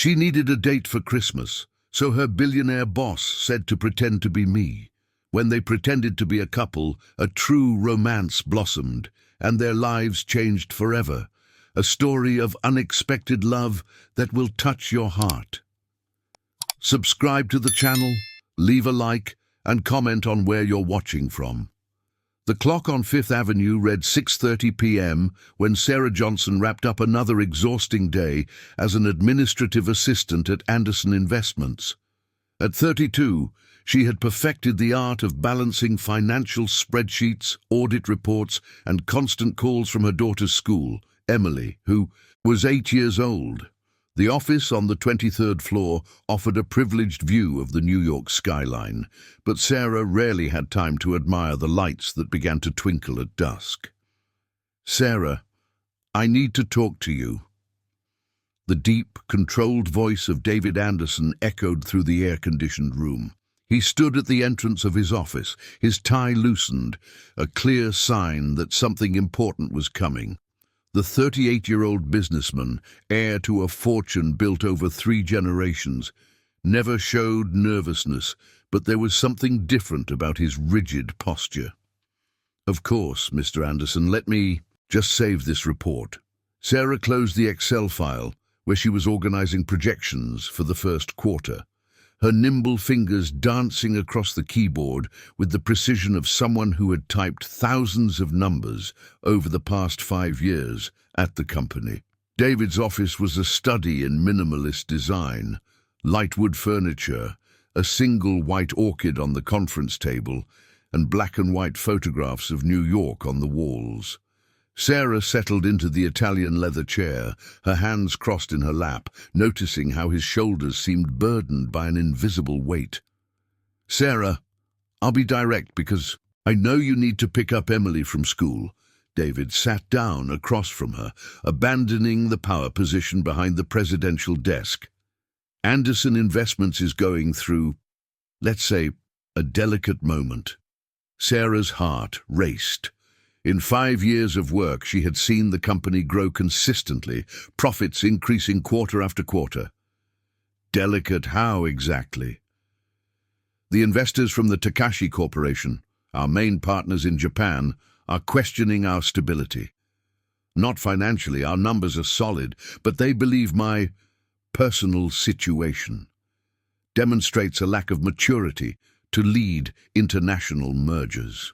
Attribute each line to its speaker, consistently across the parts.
Speaker 1: She needed a date for Christmas, so her billionaire boss said to pretend to be me. When they pretended to be a couple, a true romance blossomed, and their lives changed forever. A story of unexpected love that will touch your heart. Subscribe to the channel, leave a like, and comment on where you're watching from. The clock on Fifth Avenue read 6:30 p.m. when Sarah Johnson wrapped up another exhausting day as an administrative assistant at Anderson Investments. At 32, she had perfected the art of balancing financial spreadsheets, audit reports, and constant calls from her daughter's school, Emily, who was 8 years old. The office on the 23rd floor offered a privileged view of the New York skyline, but Sarah rarely had time to admire the lights that began to twinkle at dusk. "Sarah, I need to talk to you." The deep, controlled voice of David Anderson echoed through the air-conditioned room. He stood at the entrance of his office, his tie loosened, a clear sign that something important was coming. The 38-year-old businessman, heir to a fortune built over 3 generations, never showed nervousness, but there was something different about his rigid posture. "Of course, Mr. Anderson, let me just save this report." Sarah closed the Excel file, where she was organizing projections for the first quarter, her nimble fingers dancing across the keyboard with the precision of someone who had typed thousands of numbers over the past 5 years at the company. David's office was a study in minimalist design, light wood furniture, a single white orchid on the conference table, and black and white photographs of New York on the walls. Sarah settled into the Italian leather chair, her hands crossed in her lap, noticing how his shoulders seemed burdened by an invisible weight. "Sarah, I'll be direct because I know you need to pick up Emily from school." David sat down across from her, abandoning the power position behind the presidential desk. "Anderson Investments is going through, let's say, a delicate moment." Sarah's heart raced. In 5 years of work, she had seen the company grow consistently, profits increasing quarter after quarter. Delicate how exactly? "The investors from the Takashi Corporation, our main partners in Japan, are questioning our stability. Not financially, our numbers are solid, but they believe my personal situation demonstrates a lack of maturity to lead international mergers."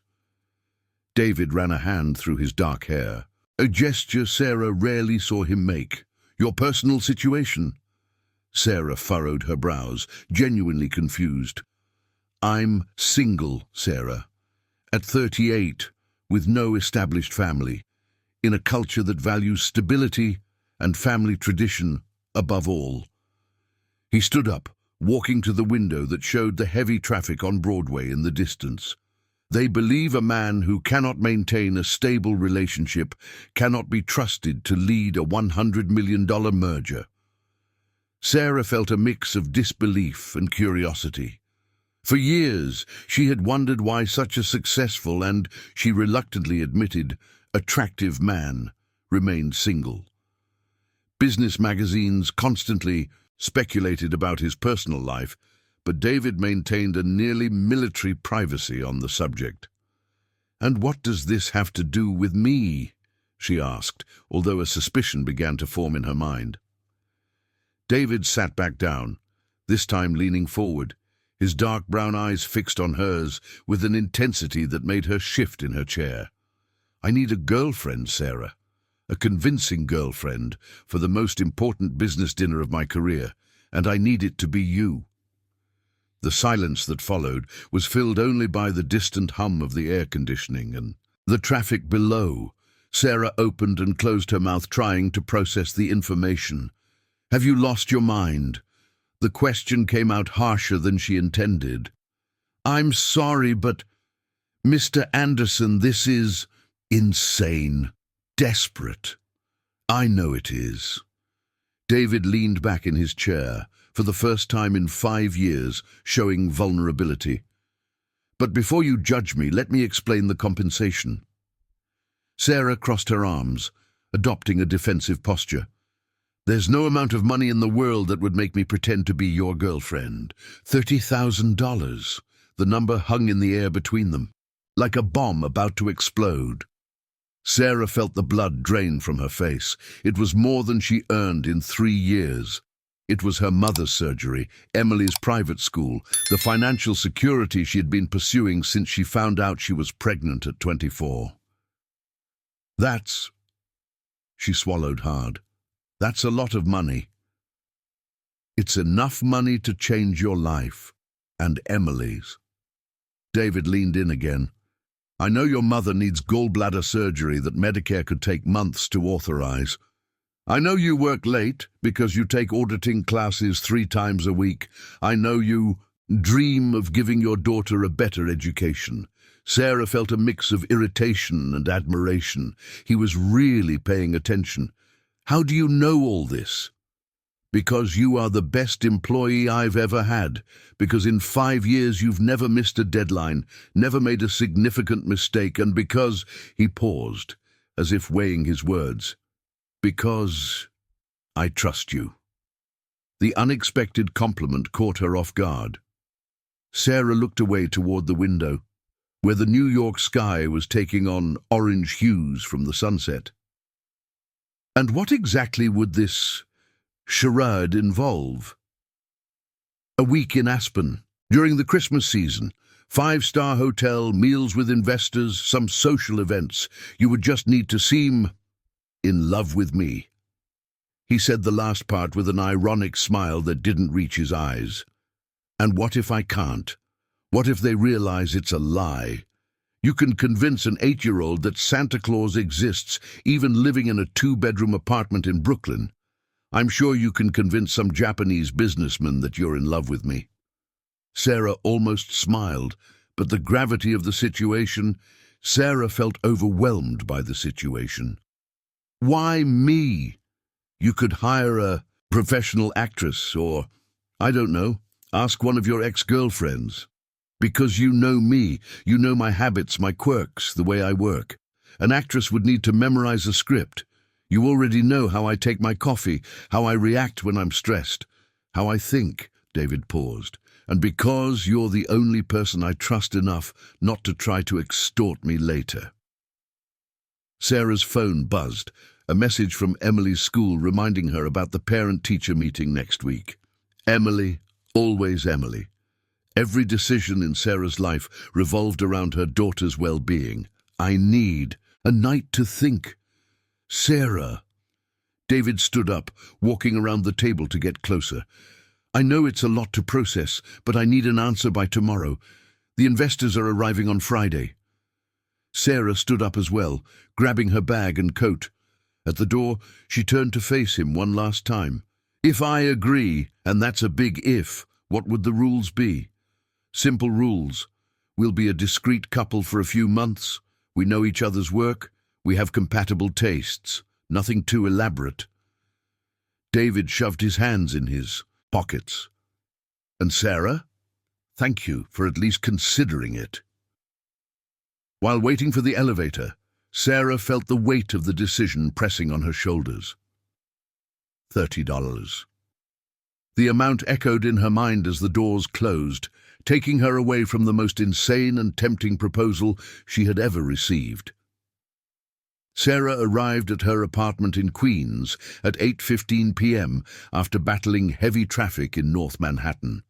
Speaker 1: David ran a hand through his dark hair, a gesture Sarah rarely saw him make. "Your personal situation?" Sarah furrowed her brows, genuinely confused. "I'm single, Sarah. At 38, with no established family, in a culture that values stability and family tradition above all." He stood up, walking to the window that showed the heavy traffic on Broadway in the distance. "They believe a man who cannot maintain a stable relationship cannot be trusted to lead a $100 million merger." Sarah felt a mix of disbelief and curiosity. For years, she had wondered why such a successful and, she reluctantly admitted, attractive man remained single. Business magazines constantly speculated about his personal life, but David maintained a nearly military privacy on the subject. "And what does this have to do with me?" she asked, although a suspicion began to form in her mind. David sat back down, this time leaning forward, his dark brown eyes fixed on hers with an intensity that made her shift in her chair. "I need a girlfriend, Sarah, a convincing girlfriend for the most important business dinner of my career, and I need it to be you." The silence that followed was filled only by the distant hum of the air conditioning and the traffic below. Sarah opened and closed her mouth, trying to process the information. "Have you lost your mind?" The question came out harsher than she intended. "I'm sorry, but Mr. Anderson, this is insane, desperate." "I know it is." David leaned back in his chair, for the first time in 5 years, showing vulnerability. "But before you judge me, let me explain the compensation." Sarah crossed her arms, adopting a defensive posture. There's no amount of money in the world that would make me pretend to be your girlfriend. $30,000. The number hung in the air between them, like a bomb about to explode. Sarah felt the blood drain from her face. It was more than she earned in 3 years. It was her mother's surgery, Emily's private school, the financial security she had been pursuing since she found out she was pregnant at 24. She swallowed hard. That's a lot of money. It's enough money to change your life, and Emily's. David leaned in again. I know your mother needs gallbladder surgery that Medicare could take months to authorize. I know you work late because you take auditing classes 3 times a week. I know you dream of giving your daughter a better education. Sarah felt a mix of irritation and admiration. He was really paying attention. How do you know all this? Because you are the best employee I've ever had. Because in 5 years you've never missed a deadline, never made a significant mistake, and because, he paused, as if weighing his words, because I trust you. The unexpected compliment caught her off guard. Sarah looked away toward the window, where the New York sky was taking on orange hues from the sunset. And what exactly would this charade involve? A week in Aspen, during the Christmas season, 5-star hotel, meals with investors, some social events. You would just need to seem in love with me. He said the last part with an ironic smile that didn't reach his eyes. And what if I can't? What if they realize it's a lie? You can convince an 8-year-old that Santa Claus exists, even living in a 2-bedroom apartment in Brooklyn. I'm sure you can convince some Japanese businessman that you're in love with me. Sarah almost smiled, but the gravity of the situation, Sarah felt overwhelmed by the situation. Why me? You could hire a professional actress or, I don't know, ask one of your ex-girlfriends. Because you know me, you know my habits, my quirks, the way I work. An actress would need to memorize a script. You already know how I take my coffee, how I react when I'm stressed, how I think, David paused. And because you're the only person I trust enough not to try to extort me later. Sarah's phone buzzed, a message from Emily's school reminding her about the parent-teacher meeting next week. Emily, always Emily. Every decision in Sarah's life revolved around her daughter's well-being. I need a night to think. Sarah. David stood up, walking around the table to get closer. I know it's a lot to process, but I need an answer by tomorrow. The investors are arriving on Friday. Sarah stood up as well, grabbing her bag and coat. At the door, she turned to face him one last time. If I agree, and that's a big if, what would the rules be? Simple rules. We'll be a discreet couple for a few months. We know each other's work. We have compatible tastes. Nothing too elaborate. David shoved his hands in his pockets. And Sarah? Thank you for at least considering it. While waiting for the elevator, Sarah felt the weight of the decision pressing on her shoulders. $30. The amount echoed in her mind as the doors closed, taking her away from the most insane and tempting proposal she had ever received. Sarah arrived at her apartment in Queens at 8:15 p.m. after battling heavy traffic in North Manhattan.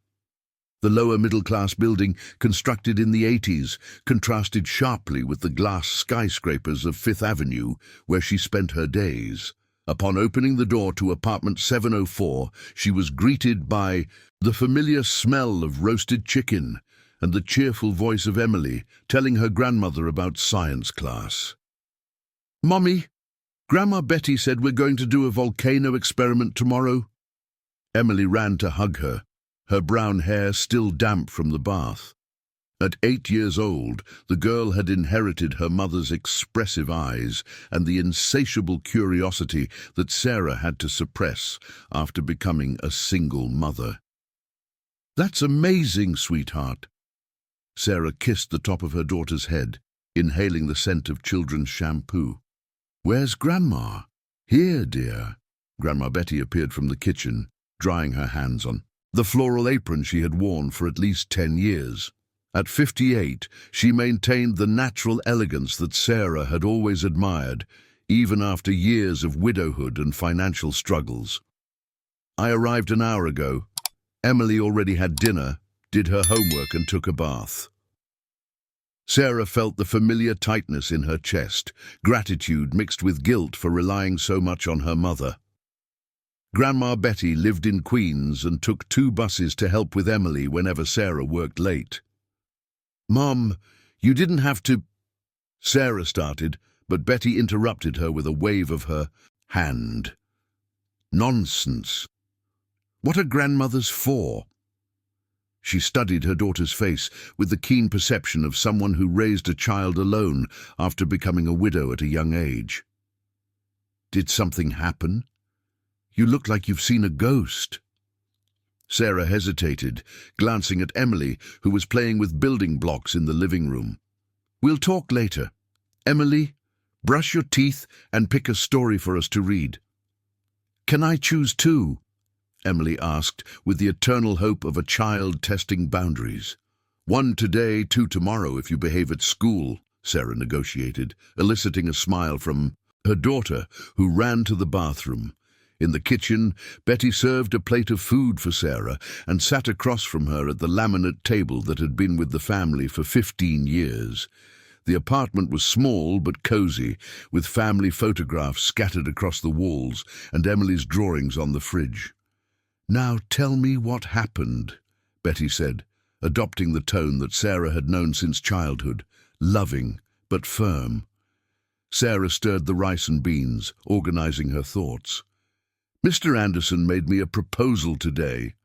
Speaker 1: The lower middle-class building, constructed in the 80s, contrasted sharply with the glass skyscrapers of Fifth Avenue, where she spent her days. Upon opening the door to apartment 704, she was greeted by the familiar smell of roasted chicken and the cheerful voice of Emily telling her grandmother about science class. Mommy, Grandma Betty said we're going to do a volcano experiment tomorrow. Emily ran to hug her, her brown hair still damp from the bath. At 8 years old, the girl had inherited her mother's expressive eyes and the insatiable curiosity that Sarah had to suppress after becoming a single mother. That's amazing, sweetheart. Sarah kissed the top of her daughter's head, inhaling the scent of children's shampoo. Where's Grandma? Here, dear. Grandma Betty appeared from the kitchen, drying her hands on the floral apron she had worn for at least 10 years. At 58, she maintained the natural elegance that Sarah had always admired, even after years of widowhood and financial struggles. "I arrived an hour ago. Emily already had dinner, did her homework and took a bath." Sarah felt the familiar tightness in her chest, gratitude mixed with guilt for relying so much on her mother. Grandma Betty lived in Queens and took 2 buses to help with Emily whenever Sarah worked late. "Mom, you didn't have to—" Sarah started, but Betty interrupted her with a wave of her hand. "Nonsense. What are grandmothers for?" She studied her daughter's face with the keen perception of someone who raised a child alone after becoming a widow at a young age. "Did something happen? You look like you've seen a ghost." Sarah hesitated, glancing at Emily, who was playing with building blocks in the living room. "We'll talk later. Emily, brush your teeth and pick a story for us to read." "Can I choose 2? Emily asked, with the eternal hope of a child testing boundaries. "1 today, 2 tomorrow if you behave at school," Sarah negotiated, eliciting a smile from her daughter, who ran to the bathroom. In the kitchen, Betty served a plate of food for Sarah and sat across from her at the laminate table that had been with the family for 15 years. The apartment was small but cozy, with family photographs scattered across the walls and Emily's drawings on the fridge. "Now tell me what happened," Betty said, adopting the tone that Sarah had known since childhood, loving but firm. Sarah stirred the rice and beans, organizing her thoughts. "Mr. Anderson made me a proposal today."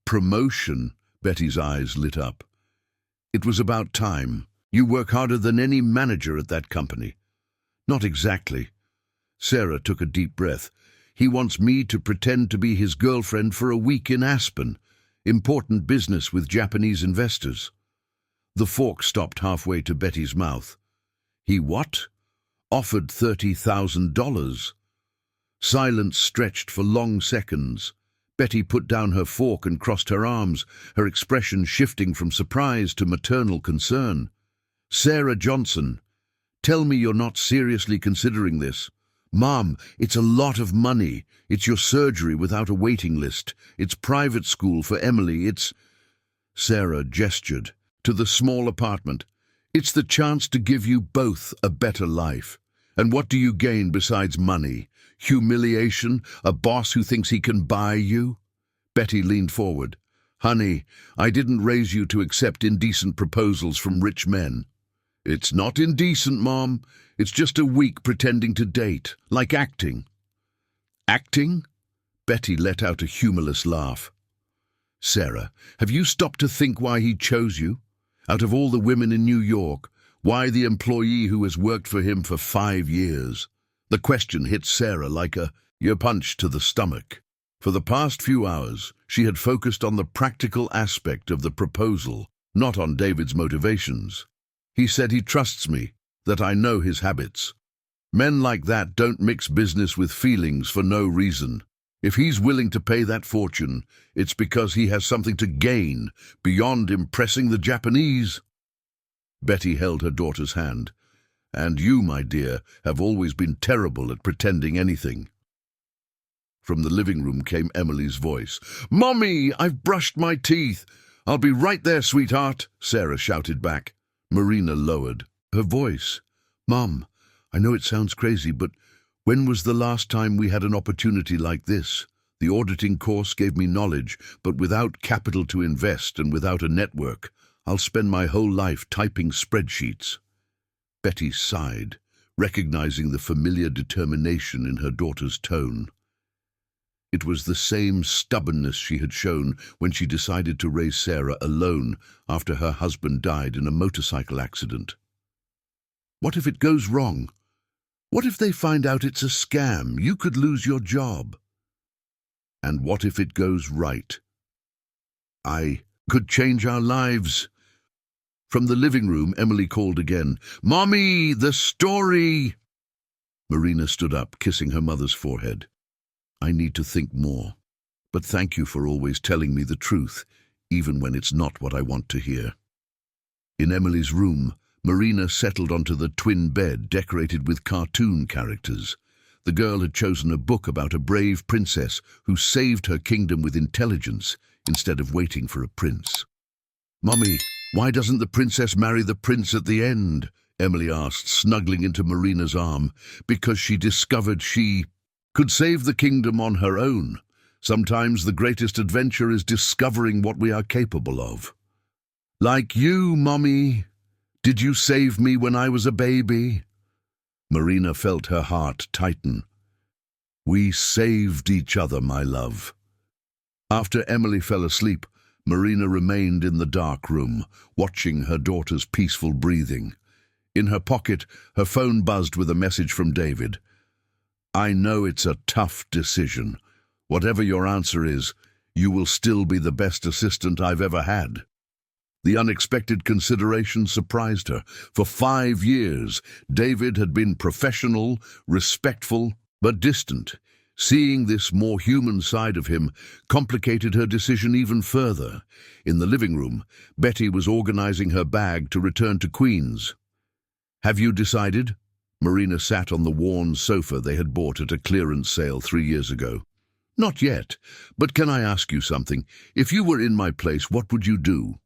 Speaker 1: "Promotion," Betty's eyes lit up. "It was about time. You work harder than any manager at that company." "Not exactly." Sarah took a deep breath. "He wants me to pretend to be his girlfriend for a week in Aspen. Important business with Japanese investors." The fork stopped halfway to Betty's mouth. "He what?" "Offered $30,000. Silence stretched for long seconds. Betty put down her fork and crossed her arms, her expression shifting from surprise to maternal concern. "Sarah Johnson, tell me you're not seriously considering this." "Mom, it's a lot of money. It's your surgery without a waiting list. It's private school for Emily. It's—" Sarah gestured to the small apartment. "It's the chance to give you both a better life. And what do you gain besides money? Humiliation? A boss who thinks he can buy you?" Betty leaned forward. "Honey, I didn't raise you to accept indecent proposals from rich men." "It's not indecent, Mom. It's just a week pretending to date, like acting." "Acting?" Betty let out a humorless laugh. "Sarah, have you stopped to think why he chose you? Out of all the women in New York, why the employee who has worked for him for 5 years? The question hit Sarah like a punch to the stomach. For the past few hours, she had focused on the practical aspect of the proposal, not on David's motivations. "He said he trusts me, that I know his habits. Men like that don't mix business with feelings for no reason. If he's willing to pay that fortune, it's because he has something to gain beyond impressing the Japanese." Betty held her daughter's hand. "And you, my dear, have always been terrible at pretending anything." From the living room came Emily's voice. "Mommy, I've brushed my teeth." "I'll be right there, sweetheart," Sarah shouted back. Marina lowered her voice. "Mom, I know it sounds crazy, but when was the last time we had an opportunity like this? The auditing course gave me knowledge, but without capital to invest and without a network, I'll spend my whole life typing spreadsheets." Betty sighed, recognizing the familiar determination in her daughter's tone. It was the same stubbornness she had shown when she decided to raise Sarah alone after her husband died in a motorcycle accident. "What if it goes wrong? What if they find out it's a scam? You could lose your job." "And what if it goes right? I could change our lives." From the living room, Emily called again. "Mommy, the story!" Marina stood up, kissing her mother's forehead. I need to think more. But thank you for always telling me the truth, even when it's not what I want to hear. In Emily's room, Marina settled onto the twin bed decorated with cartoon characters. The girl had chosen a book about a brave princess who saved her kingdom with intelligence instead of waiting for a prince. "Mummy, why doesn't the princess marry the prince at the end?" Emily asked, snuggling into Marina's arm. "Because she discovered she could save the kingdom on her own. Sometimes the greatest adventure is discovering what we are capable of." "Like you, Mummy. Did you save me when I was a baby?" Marina felt her heart tighten. "We saved each other, my love." After Emily fell asleep, Marina remained in the dark room, watching her daughter's peaceful breathing. In her pocket, her phone buzzed with a message from David. "I know it's a tough decision. Whatever your answer is, you will still be the best assistant I've ever had." The unexpected consideration surprised her. For 5 years, David had been professional, respectful, but distant. Seeing this more human side of him complicated her decision even further. In the living room, Betty was organizing her bag to return to Queens. "Have you decided?" Marina sat on the worn sofa they had bought at a clearance sale 3 years ago. "Not yet, but can I ask you something? If you were in my place, what would you do?"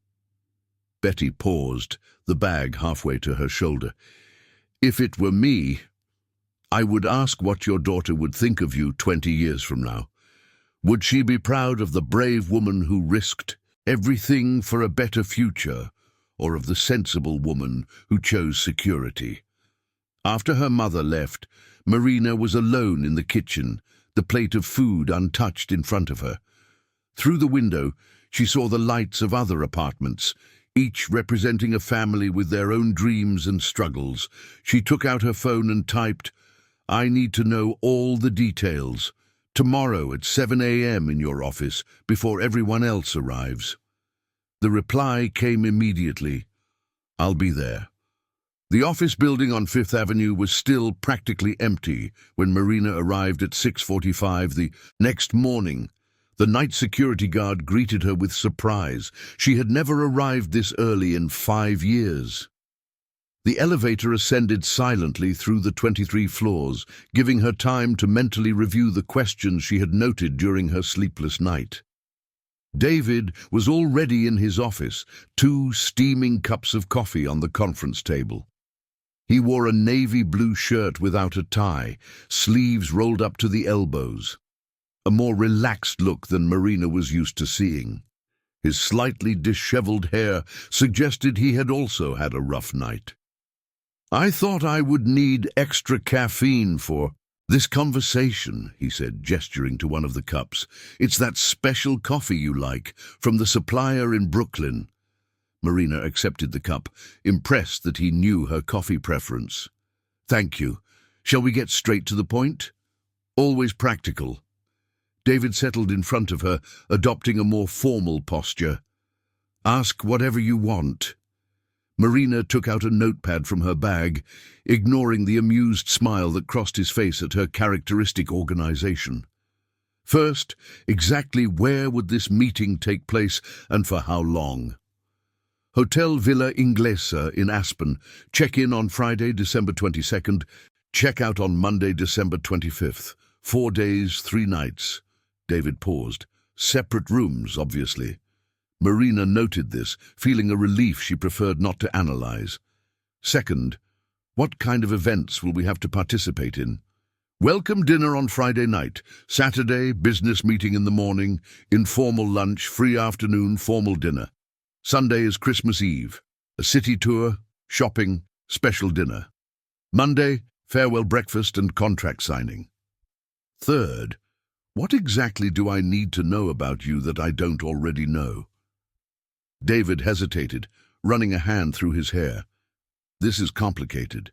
Speaker 1: Betty paused, the bag halfway to her shoulder. "If it were me, I would ask what your daughter would think of you 20 years from now. Would she be proud of the brave woman who risked everything for a better future, or of the sensible woman who chose security?" After her mother left, Marina was alone in the kitchen, the plate of food untouched in front of her. Through the window, she saw the lights of other apartments, each representing a family with their own dreams and struggles. She took out her phone and typed, "I need to know all the details. Tomorrow at 7 a.m. in your office, before everyone else arrives." The reply came immediately, "I'll be there." The office building on Fifth Avenue was still practically empty when Marina arrived at 6:45 the next morning. The night security guard greeted her with surprise. She had never arrived this early in 5 years. The elevator ascended silently through the 23 floors, giving her time to mentally review the questions she had noted during her sleepless night. David was already in his office, 2 steaming cups of coffee on the conference table. He wore a navy blue shirt without a tie, sleeves rolled up to the elbows. A more relaxed look than Marina was used to seeing. His slightly disheveled hair suggested he had also had a rough night. "I thought I would need extra caffeine for this conversation," he said, gesturing to one of the cups. "It's that special coffee you like, from the supplier in Brooklyn." Marina accepted the cup, impressed that he knew her coffee preference. "Thank you. Shall we get straight to the point?" "Always practical." David settled in front of her, adopting a more formal posture. "Ask whatever you want." Marina took out a notepad from her bag, ignoring the amused smile that crossed his face at her characteristic organization. First, exactly where would this meeting take place and for how long? Hotel Villa Inglesa in Aspen. Check-in on Friday, December 22nd. Check-out on Monday, December 25th. 4 days, 3 nights. David paused. Separate rooms, obviously. Marina noted this, feeling a relief she preferred not to analyze. Second, what kind of events will we have to participate in? Welcome dinner on Friday night. Saturday, business meeting in the morning. Informal lunch, free afternoon, formal dinner. Sunday is Christmas Eve. A city tour, shopping, special dinner. Monday, farewell breakfast and contract signing. Third, what exactly do I need to know about you that I don't already know? David hesitated, running a hand through his hair. This is complicated.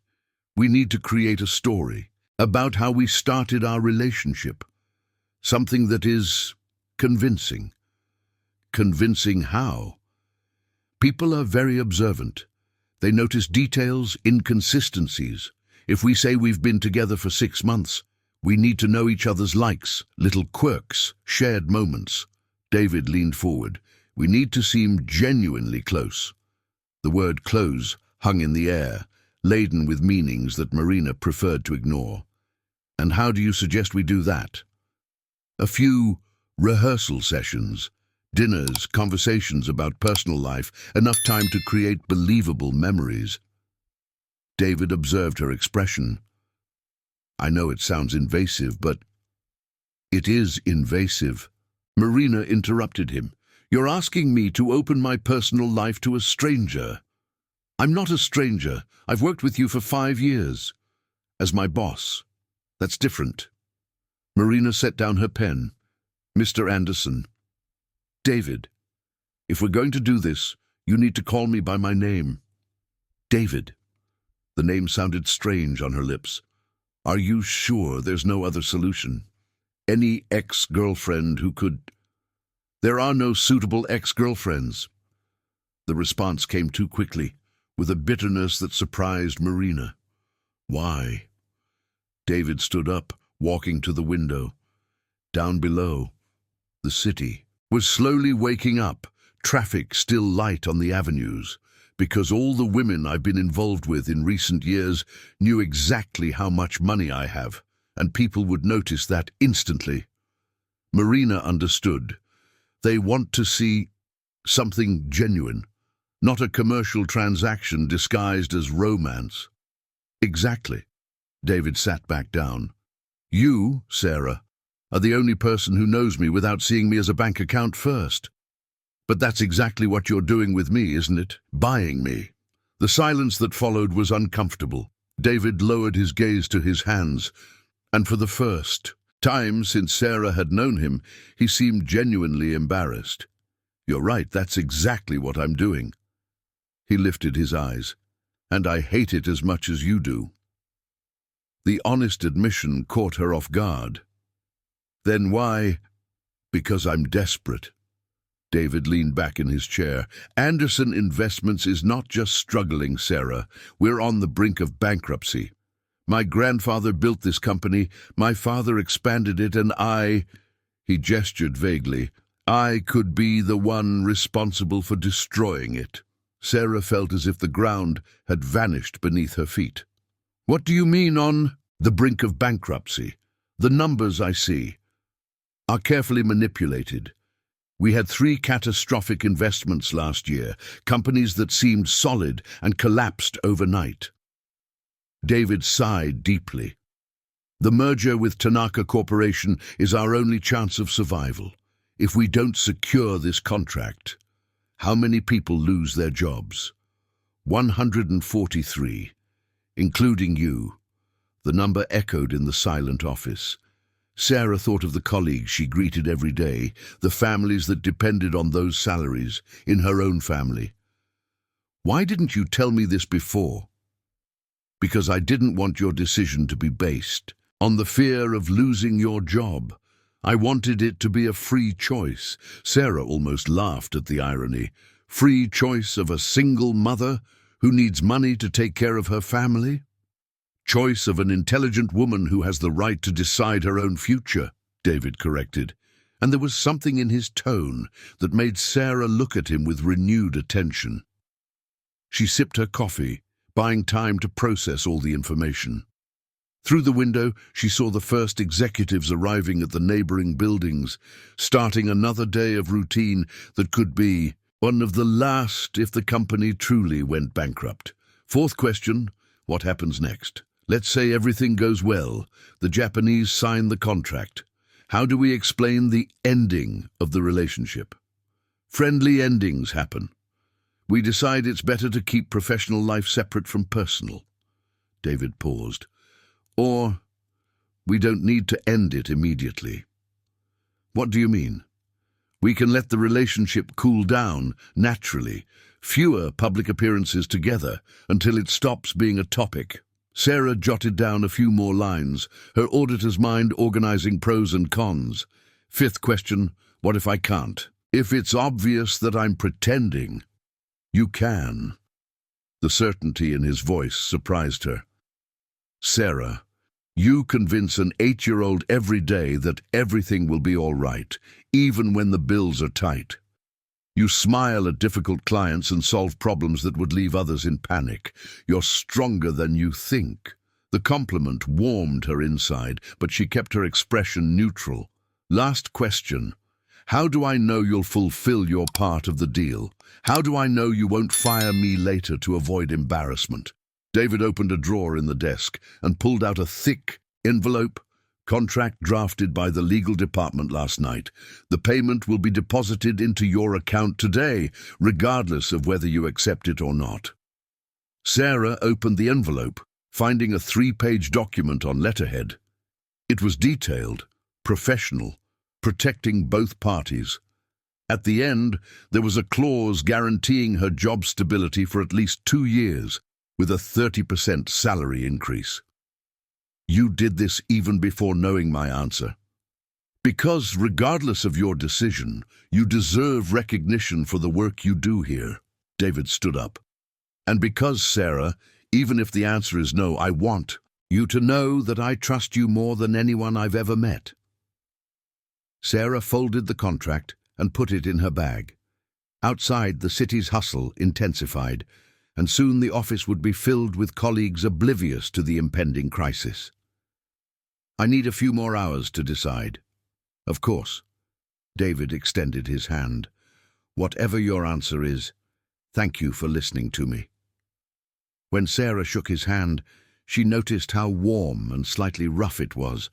Speaker 1: We need to create a story about how we started our relationship. Something that is convincing. Convincing how? People are very observant. They notice details, inconsistencies. If we say we've been together for 6 months, We need to know each other's likes, little quirks, shared moments. David leaned forward. We need to seem genuinely close. The word close hung in the air, laden with meanings that Marina preferred to ignore. And how do you suggest we do that? A few rehearsal sessions, dinners, conversations about personal life, enough time to create believable memories. David observed her expression. I know it sounds invasive, but it is invasive. Marina interrupted him. You're asking me to open my personal life to a stranger. I'm not a stranger. I've worked with you for 5 years. As my boss. That's different. Marina set down her pen. Mr. Anderson. David. If we're going to do this, you need to call me by my name. David. The name sounded strange on her lips. Are you sure there's no other solution? Any ex-girlfriend who could... There are no suitable ex-girlfriends. The response came too quickly, with a bitterness that surprised Marina. Why? David stood up, walking to the window. Down below, the city was slowly waking up, traffic still light on the avenues, because all the women I've been involved with in recent years knew exactly how much money I have, and people would notice that instantly. Marina understood. They want to see something genuine, not a commercial transaction disguised as romance. Exactly. David sat back down. You, Sarah, are the only person who knows me without seeing me as a bank account first. But that's exactly what you're doing with me, isn't it? Buying me. The silence that followed was uncomfortable. David lowered his gaze to his hands, and for the first time since Sarah had known him, he seemed genuinely embarrassed. You're right, that's exactly what I'm doing. He lifted his eyes. And I hate it as much as you do. The honest admission caught her off guard. Then why? Because I'm desperate. David leaned back in his chair. Anderson Investments is not just struggling, Sarah. We're on the brink of bankruptcy. My grandfather built this company, my father expanded it, and he gestured vaguely, I could be the one responsible for destroying it. Sarah felt as if the ground had vanished beneath her feet. What do you mean on the brink of bankruptcy? The numbers I see are carefully manipulated. We had 3 catastrophic investments last year, companies that seemed solid and collapsed overnight. David sighed deeply. The merger with Tanaka Corporation is our only chance of survival. If we don't secure this contract, how many people lose their jobs? 143, including you. The number echoed in the silent office. Sarah thought of the colleagues she greeted every day, the families that depended on those salaries, in her own family. Why didn't you tell me this before? Because I didn't want your decision to be based on the fear of losing your job. I wanted it to be a free choice. Sarah almost laughed at the irony. Free choice of a single mother who needs money to take care of her family? Choice of an intelligent woman who has the right to decide her own future, David corrected. And there was something in his tone that made Sarah look at him with renewed attention. She sipped her coffee, buying time to process all the information. Through the window, she saw the first executives arriving at the neighboring buildings, starting another day of routine that could be one of the last if the company truly went bankrupt. 4th question, what happens next? Let's say everything goes well. The Japanese sign the contract. How do we explain the ending of the relationship? Friendly endings happen. We decide it's better to keep professional life separate from personal. David paused. Or we don't need to end it immediately. What do you mean? We can let the relationship cool down naturally, fewer public appearances together until it stops being a topic. Sarah jotted down a few more lines, her auditor's mind organizing pros and cons. 5th question, what if I can't? If it's obvious that I'm pretending, you can. The certainty in his voice surprised her. Sarah, You convince an 8-year-old every day that everything will be all right, even when the bills are tight. You smile at difficult clients and solve problems that would leave others in panic. You're stronger than you think. The compliment warmed her inside, but she kept her expression neutral. Last question. How do I know you'll fulfill your part of the deal? How do I know you won't fire me later to avoid embarrassment? David opened a drawer in the desk and pulled out a thick envelope. Contract drafted by the legal department last night. The payment will be deposited into your account today, regardless of whether you accept it or not. Sarah opened the envelope, finding a 3-page document on letterhead. It was detailed, professional, protecting both parties. At the end, there was a clause guaranteeing her job stability for at least 2 years, with a 30% salary increase. You did this even before knowing my answer. Because regardless of your decision, you deserve recognition for the work you do here. David stood up. And because, Sarah, even if the answer is no, I want you to know that I trust you more than anyone I've ever met. Sarah folded the contract and put it in her bag. Outside, the city's hustle intensified, and soon the office would be filled with colleagues oblivious to the impending crisis. I need a few more hours to decide. Of course. David extended his hand. Whatever your answer is, thank you for listening to me. When Sarah shook his hand, she noticed how warm and slightly rough it was.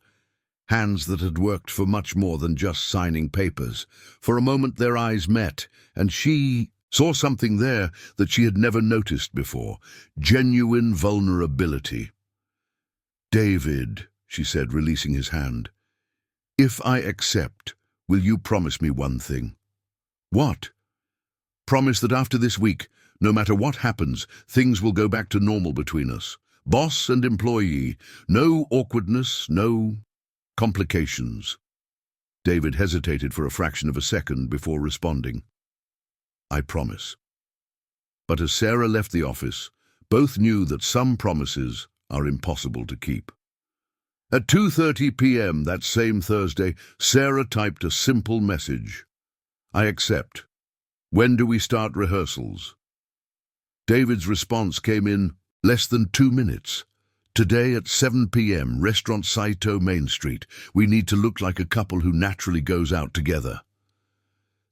Speaker 1: Hands that had worked for much more than just signing papers. For a moment their eyes met, and she saw something there that she had never noticed before. Genuine vulnerability. David, she said, releasing his hand, if I accept, will you promise me one thing? What? Promise that after this week, no matter what happens, things will go back to normal between us. Boss and employee. No awkwardness, no complications. David hesitated for a fraction of a second before responding. I promise. But as Sarah left the office, both knew that some promises are impossible to keep. At 2:30 p.m. that same Thursday, Sarah typed a simple message. I accept. When do we start rehearsals? David's response came in less than 2 minutes. Today at 7 p.m., Restaurant Saito, Main Street. We need to look like a couple who naturally goes out together.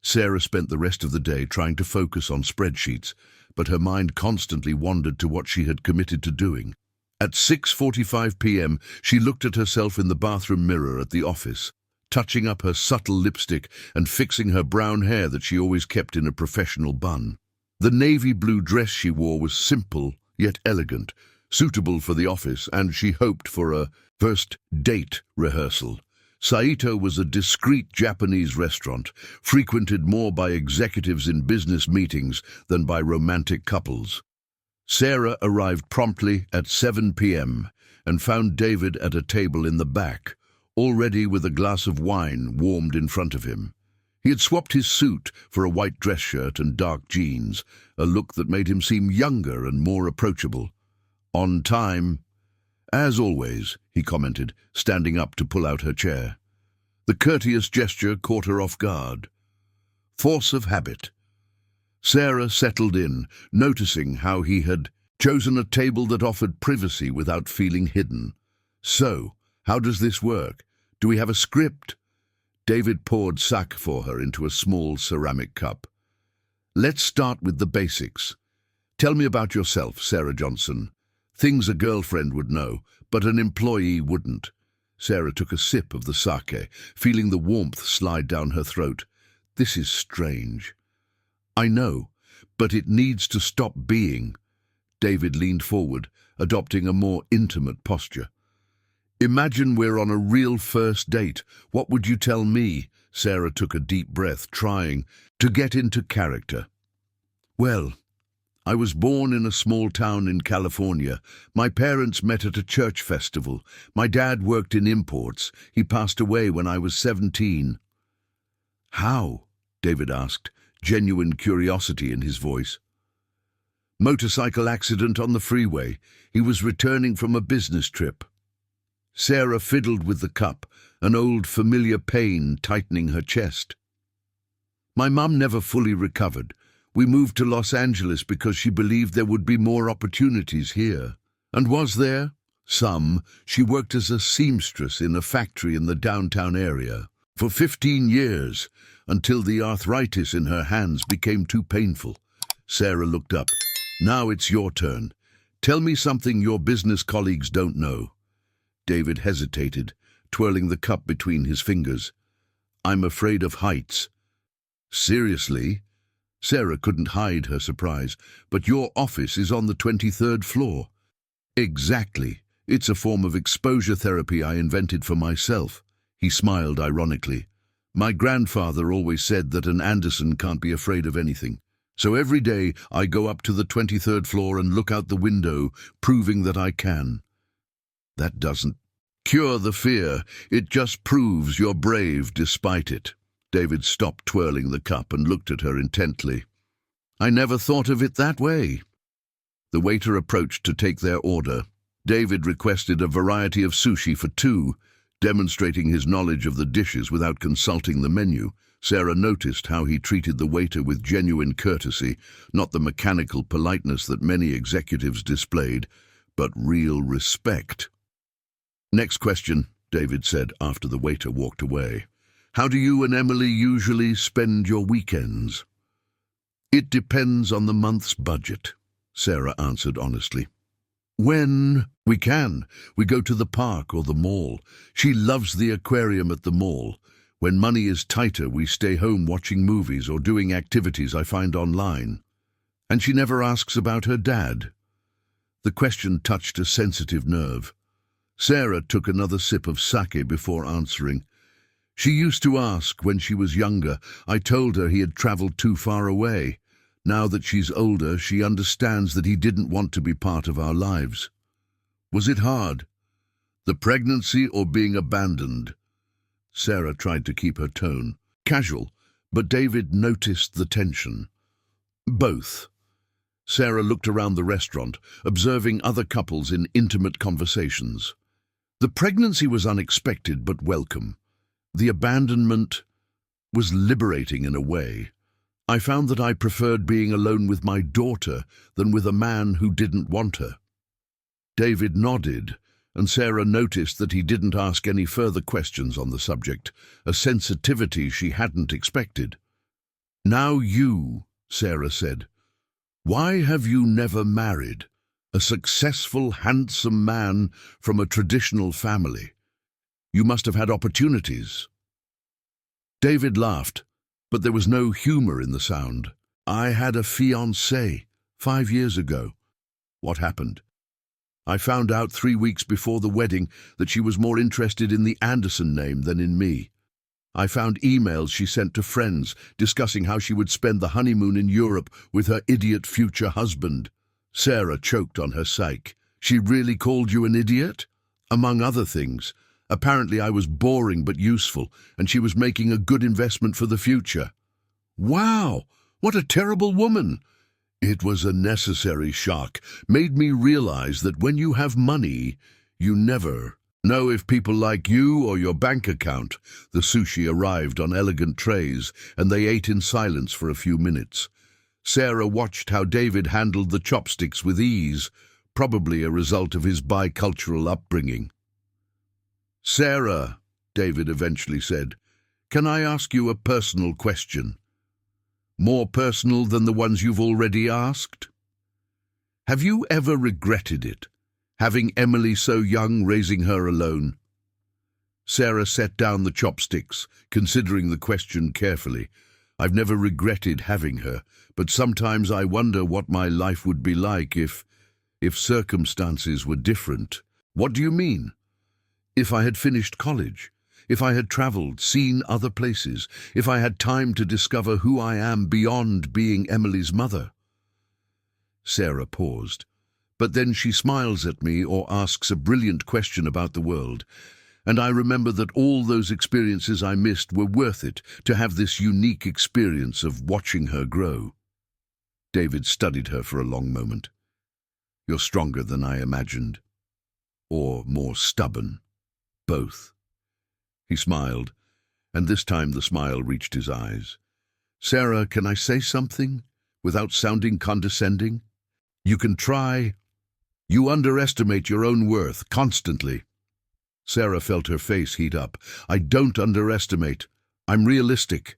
Speaker 1: Sarah spent the rest of the day trying to focus on spreadsheets, but her mind constantly wandered to what she had committed to doing. At 6:45 p.m., she looked at herself in the bathroom mirror at the office, touching up her subtle lipstick and fixing her brown hair that she always kept in a professional bun. The navy blue dress she wore was simple yet elegant, suitable for the office, and she hoped for a first date rehearsal. Saito was a discreet Japanese restaurant, frequented more by executives in business meetings than by romantic couples. Sarah arrived promptly at 7 p.m. and found David at a table in the back, already with a glass of wine warmed in front of him. He had swapped his suit for a white dress shirt and dark jeans, a look that made him seem younger and more approachable. On time. As always, he commented, standing up to pull out her chair. The courteous gesture caught her off guard. Force of habit. Sarah settled in, noticing how he had chosen a table that offered privacy without feeling hidden. So, how does this work? Do we have a script? David poured sake for her into a small ceramic cup. Let's start with the basics. Tell me about yourself, Sarah Johnson. Things a girlfriend would know, but an employee wouldn't. Sarah took a sip of the sake, feeling the warmth slide down her throat. This is strange. I know, but it needs to stop being. David leaned forward, adopting a more intimate posture. Imagine we're on a real first date. What would you tell me? Sarah took a deep breath, trying to get into character. Well, I was born in a small town in California. My parents met at a church festival. My dad worked in imports. He passed away when I was 17. How? David asked, genuine curiosity in his voice. Motorcycle accident on the freeway. He was returning from a business trip. Sarah fiddled with the cup, an old familiar pain tightening her chest. My mum never fully recovered. We moved to Los Angeles because she believed there would be more opportunities here. And was there? Some. She worked as a seamstress in a factory in the downtown area for 15 years, until the arthritis in her hands became too painful. Sarah looked up. Now it's your turn. Tell me something your business colleagues don't know. David hesitated, twirling the cup between his fingers. I'm afraid of heights. Seriously? Sarah couldn't hide her surprise. But your office is on the 23rd floor. Exactly. It's a form of exposure therapy I invented for myself. He smiled ironically. My grandfather always said that an Anderson can't be afraid of anything. So every day I go up to the 23rd floor and look out the window, proving that I can. That doesn't cure the fear. It just proves you're brave despite it. David stopped twirling the cup and looked at her intently. I never thought of it that way. The waiter approached to take their order. David requested a variety of sushi for two, demonstrating his knowledge of the dishes without consulting the menu. Sarah noticed how he treated the waiter with genuine courtesy, not the mechanical politeness that many executives displayed, but real respect. Next question, David said after the waiter walked away. How do you and Emily usually spend your weekends? It depends on the month's budget, Sarah answered honestly. When we can, we go to the park or the mall. She loves the aquarium at the mall. When money is tighter, we stay home watching movies or doing activities I find online. And she never asks about her dad. The question touched a sensitive nerve. Sarah took another sip of sake before answering. She used to ask when she was younger. I told her he had traveled too far away. Now that she's older, she understands that he didn't want to be part of our lives. Was it hard? The pregnancy or being abandoned? Sarah tried to keep her tone casual, but David noticed the tension. Both. Sarah looked around the restaurant, observing other couples in intimate conversations. The pregnancy was unexpected but welcome. The abandonment was liberating in a way. I found that I preferred being alone with my daughter than with a man who didn't want her. David nodded, and Sarah noticed that he didn't ask any further questions on the subject, a sensitivity she hadn't expected. Now you, Sarah said. Why have you never married? A successful, handsome man from a traditional family. You must have had opportunities. David laughed, but there was no humor in the sound. I had a fiancée 5 years ago. What happened? I found out 3 weeks before the wedding that she was more interested in the Anderson name than in me. I found emails she sent to friends discussing how she would spend the honeymoon in Europe with her idiot future husband. Sarah choked on her sake. She really called you an idiot? Among other things. Apparently I was boring but useful, and she was making a good investment for the future. Wow, what a terrible woman! It was a necessary shock, made me realize that when you have money, you never know if people like you or your bank account. The sushi arrived on elegant trays, and they ate in silence for a few minutes. Sarah watched how David handled the chopsticks with ease, probably a result of his bicultural upbringing. Sarah, David eventually said, can I ask you a personal question? More personal than the ones you've already asked? Have you ever regretted it, having Emily so young, raising her alone? Sarah set down the chopsticks, considering the question carefully. I've never regretted having her, but sometimes I wonder what my life would be like if circumstances were different. What do you mean? If I had finished college, if I had traveled, seen other places, if I had time to discover who I am beyond being Emily's mother. Sarah paused, but then she smiles at me or asks a brilliant question about the world, and I remember that all those experiences I missed were worth it to have this unique experience of watching her grow. David studied her for a long moment. You're stronger than I imagined, or more stubborn. Both. He smiled, and this time the smile reached his eyes. Sarah, can I say something without sounding condescending? You can try. You underestimate your own worth constantly. Sarah felt her face heat up. I don't underestimate. I'm realistic.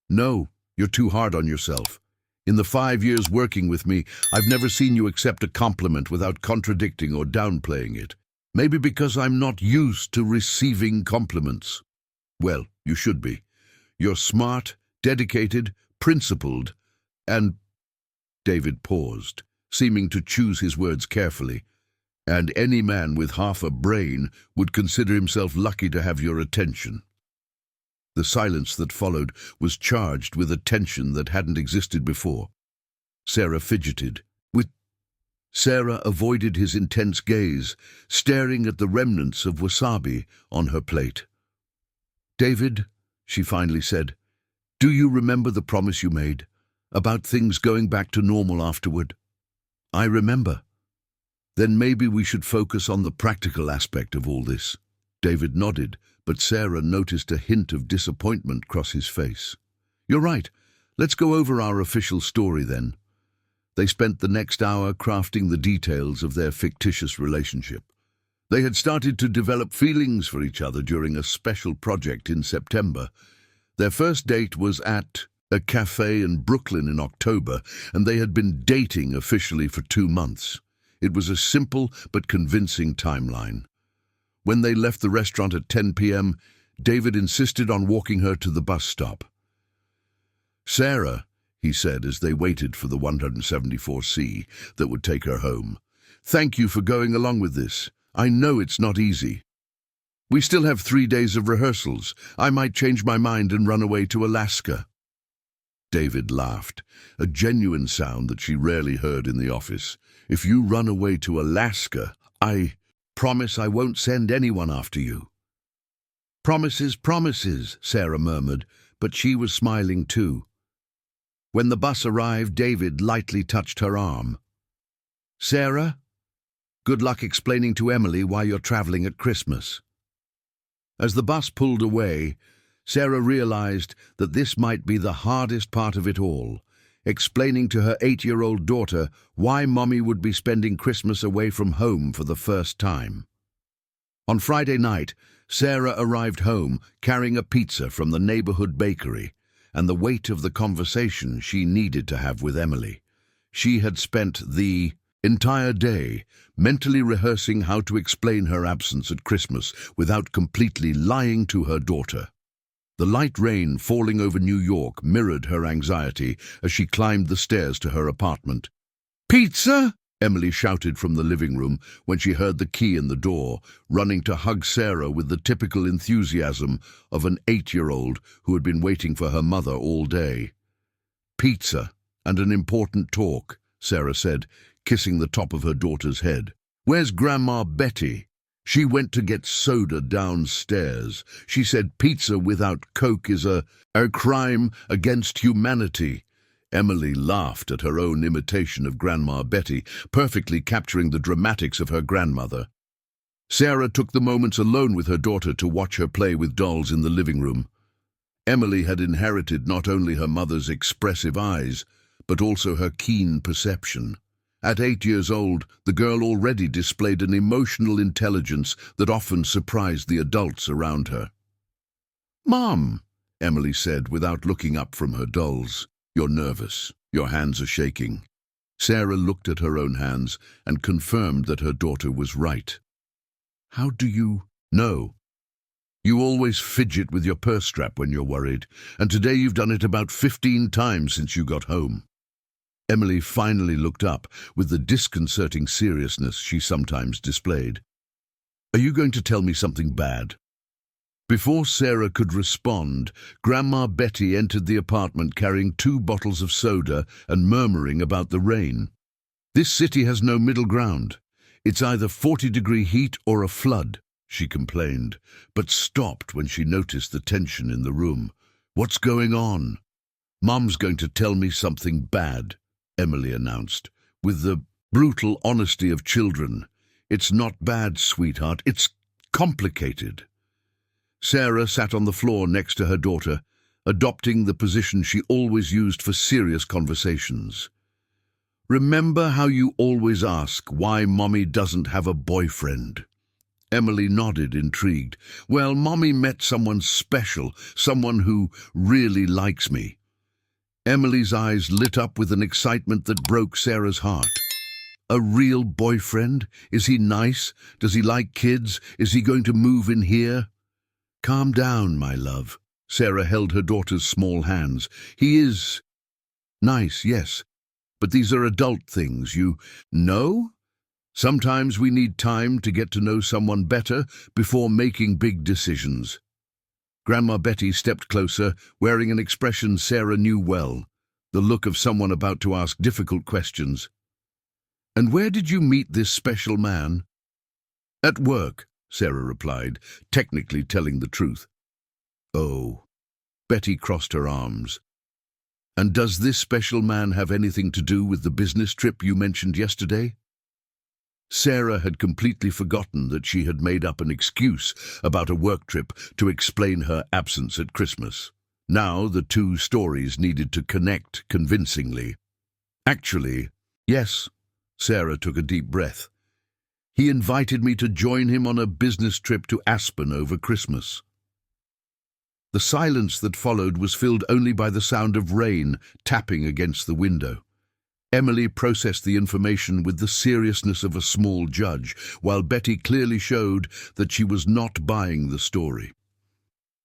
Speaker 1: No, you're too hard on yourself. In the 5 years working with me, I've never seen you accept a compliment without contradicting or downplaying it. Maybe because I'm not used to receiving compliments. Well, you should be. You're smart, dedicated, principled, and... David paused, seeming to choose his words carefully. And any man with half a brain would consider himself lucky to have your attention. The silence that followed was charged with a tension that hadn't existed before. Sarah fidgeted. Sarah avoided his intense gaze, staring at the remnants of wasabi on her plate. David, she finally said, do you remember the promise you made about things going back to normal afterward? I remember. Then maybe we should focus on the practical aspect of all this. David nodded, but Sarah noticed a hint of disappointment cross his face. You're right. Let's go over our official story then. They spent the next hour crafting the details of their fictitious relationship. They had started to develop feelings for each other during a special project in September. Their first date was at a cafe in Brooklyn in October, and they had been dating officially for 2 months. It was a simple but convincing timeline. When they left the restaurant at 10 p.m., David insisted on walking her to the bus stop. Sarah, he said as they waited for the 174C that would take her home, thank you for going along with this. I know it's not easy. We still have 3 days of rehearsals. I might change my mind and run away to Alaska. David laughed, a genuine sound that she rarely heard in the office. If you run away to Alaska, I promise I won't send anyone after you. Promises, promises, Sarah murmured, but she was smiling too. When the bus arrived, David lightly touched her arm. Sarah, good luck explaining to Emily why you're traveling at Christmas. As the bus pulled away, Sarah realized that this might be the hardest part of it all, explaining to her 8-year-old daughter why Mommy would be spending Christmas away from home for the first time. On Friday night, Sarah arrived home carrying a pizza from the neighborhood bakery and the weight of the conversation she needed to have with Emily. She had spent the entire day mentally rehearsing how to explain her absence at Christmas without completely lying to her daughter. The light rain falling over New York mirrored her anxiety as she climbed the stairs to her apartment. "Pizza!" Emily shouted from the living room when she heard the key in the door, running to hug Sarah with the typical enthusiasm of an 8-year-old who had been waiting for her mother all day. "Pizza and an important talk," Sarah said, kissing the top of her daughter's head. "Where's Grandma Betty? She went to get soda downstairs. She said pizza without Coke is a crime against humanity." Emily laughed at her own imitation of Grandma Betty, perfectly capturing the dramatics of her grandmother. Sarah took the moments alone with her daughter to watch her play with dolls in the living room. Emily had inherited not only her mother's expressive eyes, but also her keen perception. At 8 years old, the girl already displayed an emotional intelligence that often surprised the adults around her. "Mom," Emily said without looking up from her dolls, "you're nervous. Your hands are shaking." Sarah looked at her own hands and confirmed that her daughter was right. "How do you know? You always fidget with your purse strap when you're worried, and today you've done it about 15 times since you got home." Emily finally looked up with the disconcerting seriousness she sometimes displayed. "Are you going to tell me something bad?" Before Sarah could respond, Grandma Betty entered the apartment carrying 2 bottles of soda and murmuring about the rain. "This city has no middle ground. It's either 40-degree heat or a flood," she complained, but stopped when she noticed the tension in the room. "What's going on?" "Mom's going to tell me something bad," Emily announced, with the brutal honesty of children. "It's not bad, sweetheart. It's complicated. Sarah sat on the floor next to her daughter, adopting the position she always used for serious conversations. "Remember how you always ask why Mommy doesn't have a boyfriend?" Emily nodded, intrigued. "Well, Mommy met someone special, someone who really likes me." Emily's eyes lit up with an excitement that broke Sarah's heart. "A real boyfriend? Is he nice? Does he like kids? Is he going to move in here?" "Calm down, my love." Sarah held her daughter's small hands. "He is nice, yes, but these are adult things, you know? Sometimes we need time to get to know someone better before making big decisions." Grandma Betty stepped closer, wearing an expression Sarah knew well, the look of someone about to ask difficult questions. "And where did you meet this special man?" "At work," Sarah replied, technically telling the truth. "Oh." Betty crossed her arms. "And does this special man have anything to do with the business trip you mentioned yesterday?" Sarah had completely forgotten that she had made up an excuse about a work trip to explain her absence at Christmas. Now the two stories needed to connect convincingly. "Actually, yes." Sarah took a deep breath. "He invited me to join him on a business trip to Aspen over Christmas." The silence that followed was filled only by the sound of rain tapping against the window. Emily processed the information with the seriousness of a small judge, while Betty clearly showed that she was not buying the story.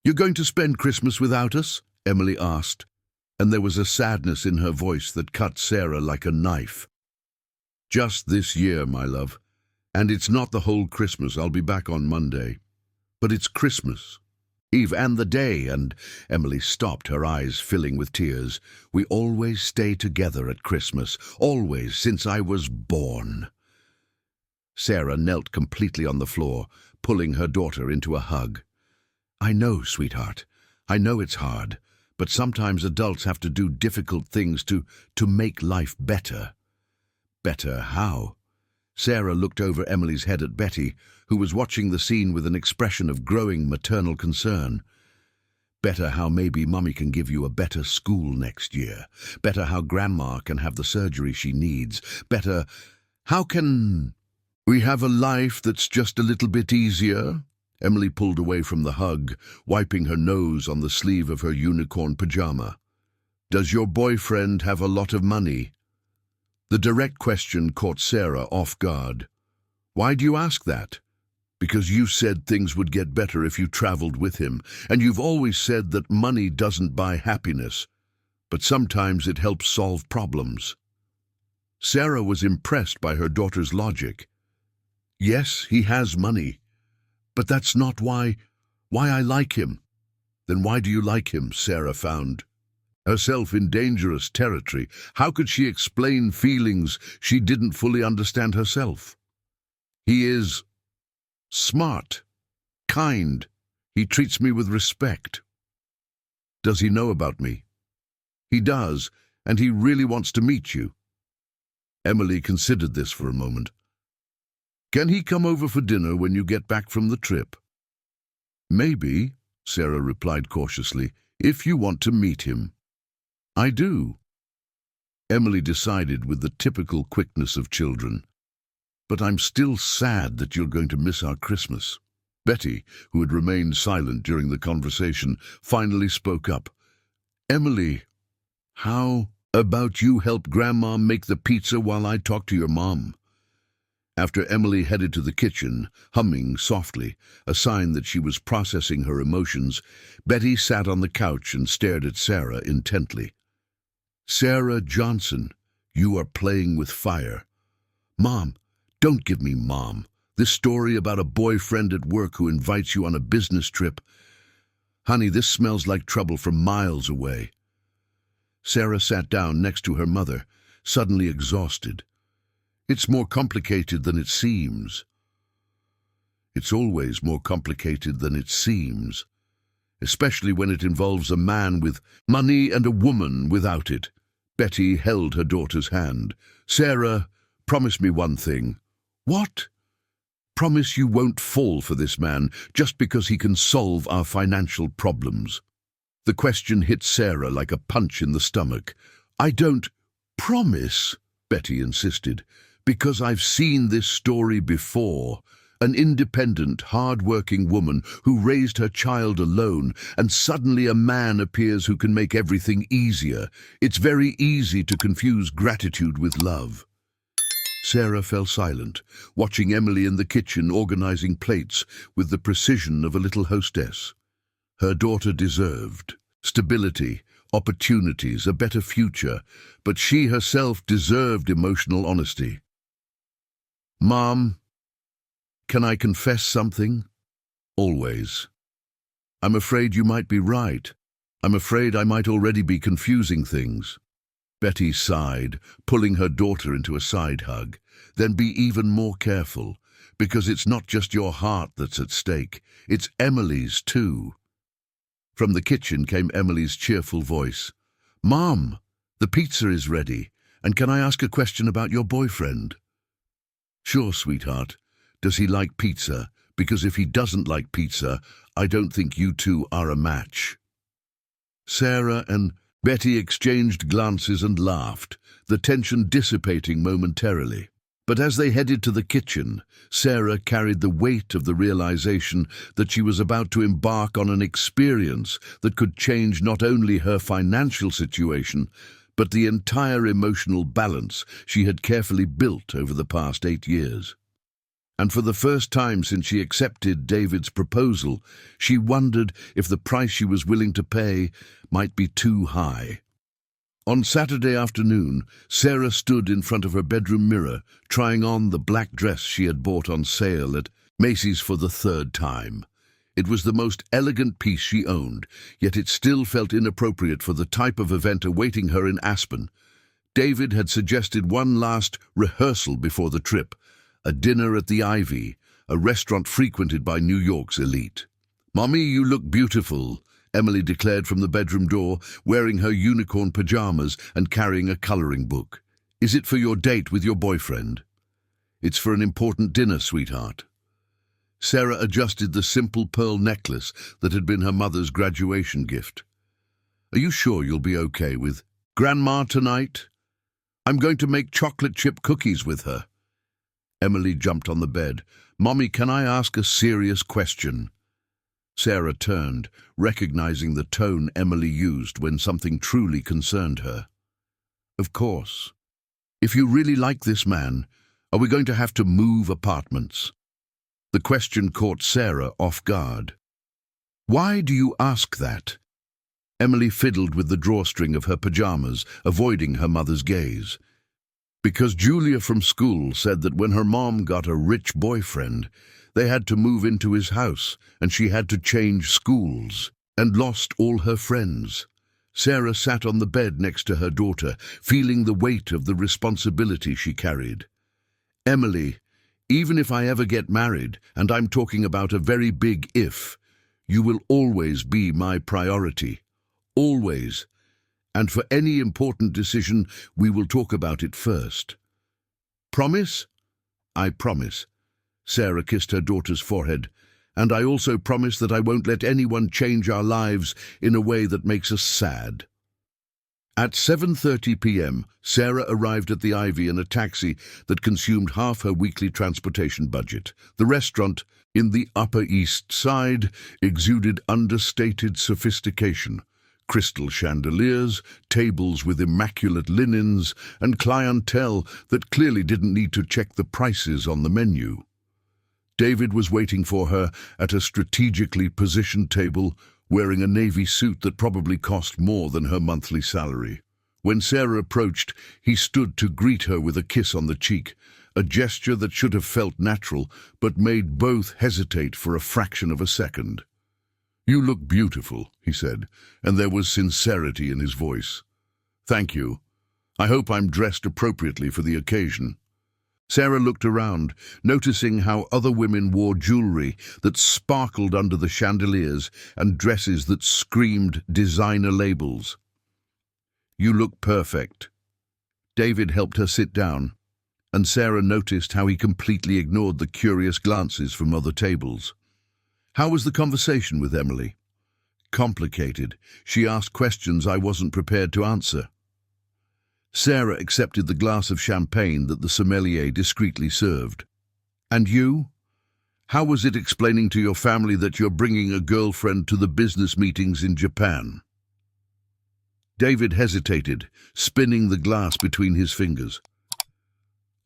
Speaker 1: "You're going to spend Christmas without us?" Emily asked, and there was a sadness in her voice that cut Sarah like a knife. "Just this year, my love. And it's not the whole Christmas. I'll be back on Monday. But it's Christmas Eve and the day," and Emily stopped, her eyes filling with tears. "We always stay together at Christmas, always, since I was born." Sarah knelt completely on the floor, pulling her daughter into a hug. "I know, sweetheart. I know it's hard, but sometimes adults have to do difficult things to make life better." "Better how?" Sarah looked over Emily's head at Betty, who was watching the scene with an expression of growing maternal concern. "Better how maybe Mummy can give you a better school next year. Better how Grandma can have the surgery she needs. Better how can we have a life that's just a little bit easier?" Emily pulled away from the hug, wiping her nose on the sleeve of her unicorn pajama. "Does your boyfriend have a lot of money?" The direct question caught Sarah off guard. "Why do you ask that?" "Because you said things would get better if you traveled with him, and you've always said that money doesn't buy happiness, but sometimes it helps solve problems." Sarah was impressed by her daughter's logic. "Yes, he has money, but that's not why I like him." "Then why do you like him?" Sarah found herself in dangerous territory. How could she explain feelings she didn't fully understand herself? "He is smart, kind. He treats me with respect." "Does he know about me?" "He does, and he really wants to meet you." Emily considered this for a moment. "Can he come over for dinner when you get back from the trip?" "Maybe," Sarah replied cautiously, "if you want to meet him." "I do," Emily decided with the typical quickness of children. "But I'm still sad that you're going to miss our Christmas." Betty, who had remained silent during the conversation, finally spoke up. "Emily, how about you help Grandma make the pizza while I talk to your mom?" After Emily headed to the kitchen, humming softly, a sign that she was processing her emotions, Betty sat on the couch and stared at Sarah intently. "Sarah Johnson, you are playing with fire." "Mom, don't give me Mom. This story about a boyfriend at work who invites you on a business trip. Honey, this smells like trouble from miles away." Sarah sat down next to her mother, suddenly exhausted. "It's more complicated than it seems." "It's always more complicated than it seems, especially when it involves a man with money and a woman without it." Betty held her daughter's hand. "Sarah, promise me one thing." "What?" Promise you won't fall for this man just because he can solve our financial problems." The question hit Sarah like a punch in the stomach. "I don't promise," Betty insisted, "because I've seen this story before. An independent, hard-working woman who raised her child alone, and suddenly a man appears who can make everything easier. It's very easy to confuse gratitude with love." Sarah fell silent, watching Emily in the kitchen organizing plates with the precision of a little hostess. Her daughter deserved stability, opportunities, a better future, but she herself deserved emotional honesty. "Mom, can I confess something?" "Always." "I'm afraid you might be right. I'm afraid I might already be confusing things." Betty sighed, pulling her daughter into a side hug. "Then be even more careful, because it's not just your heart that's at stake. It's Emily's too." From the kitchen came Emily's cheerful voice. "Mom, the pizza is ready, and can I ask a question about your boyfriend?" "Sure, sweetheart. Does he like pizza? Because if he doesn't like pizza, I don't think you two are a match." Sarah and Betty exchanged glances and laughed, the tension dissipating momentarily. But as they headed to the kitchen, Sarah carried the weight of the realization that she was about to embark on an experience that could change not only her financial situation, but the entire emotional balance she had carefully built over the past 8 years. And for the first time since she accepted David's proposal, she wondered if the price she was willing to pay might be too high. On Saturday afternoon, Sarah stood in front of her bedroom mirror, trying on the black dress she had bought on sale at Macy's for the 3rd time. It was the most elegant piece she owned, yet it still felt inappropriate for the type of event awaiting her in Aspen. David had suggested one last rehearsal before the trip, a dinner at the Ivy, a restaurant frequented by New York's elite. "Mommy, you look beautiful," Emily declared from the bedroom door, wearing her unicorn pajamas and carrying a coloring book. "Is it for your date with your boyfriend?" "It's for an important dinner, sweetheart." Sarah adjusted the simple pearl necklace that had been her mother's graduation gift. "Are you sure you'll be okay with Grandma tonight? I'm going to make chocolate chip cookies with her." Emily jumped on the bed. "Mommy, can I ask a serious question?" Sarah turned, recognizing the tone Emily used when something truly concerned her. "Of course. If you really like this man, are we going to have to move apartments?" The question caught Sarah off guard. "Why do you ask that?" Emily fiddled with the drawstring of her pajamas, avoiding her mother's gaze. "Because Julia from school said that when her mom got a rich boyfriend, they had to move into his house, and she had to change schools, and lost all her friends." Sarah sat on the bed next to her daughter, feeling the weight of the responsibility she carried. "Emily, even if I ever get married, and I'm talking about a very big if, you will always be my priority. Always. And for any important decision, we will talk about it first." "Promise?" "I promise." Sarah kissed her daughter's forehead. "And I also promise that I won't let anyone change our lives in a way that makes us sad." At 7:30 p.m., Sarah arrived at the Ivy in a taxi that consumed half her weekly transportation budget. The restaurant, in the Upper East Side, exuded understated sophistication. Crystal chandeliers, tables with immaculate linens, and clientele that clearly didn't need to check the prices on the menu. David was waiting for her at a strategically positioned table, wearing a navy suit that probably cost more than her monthly salary. When Sarah approached, he stood to greet her with a kiss on the cheek, a gesture that should have felt natural, but made both hesitate for a fraction of a second. "You look beautiful," he said, and there was sincerity in his voice. "Thank you. I hope I'm dressed appropriately for the occasion." Sarah looked around, noticing how other women wore jewelry that sparkled under the chandeliers and dresses that screamed designer labels. "You look perfect." David helped her sit down. and Sarah noticed how he completely ignored the curious glances from other tables. "How was the conversation with Emily?" "Complicated. She asked questions I wasn't prepared to answer." Sarah accepted the glass of champagne that the sommelier discreetly served. "And you? How was it explaining to your family that you're bringing a girlfriend to the business meetings in Japan?" David hesitated, spinning the glass between his fingers.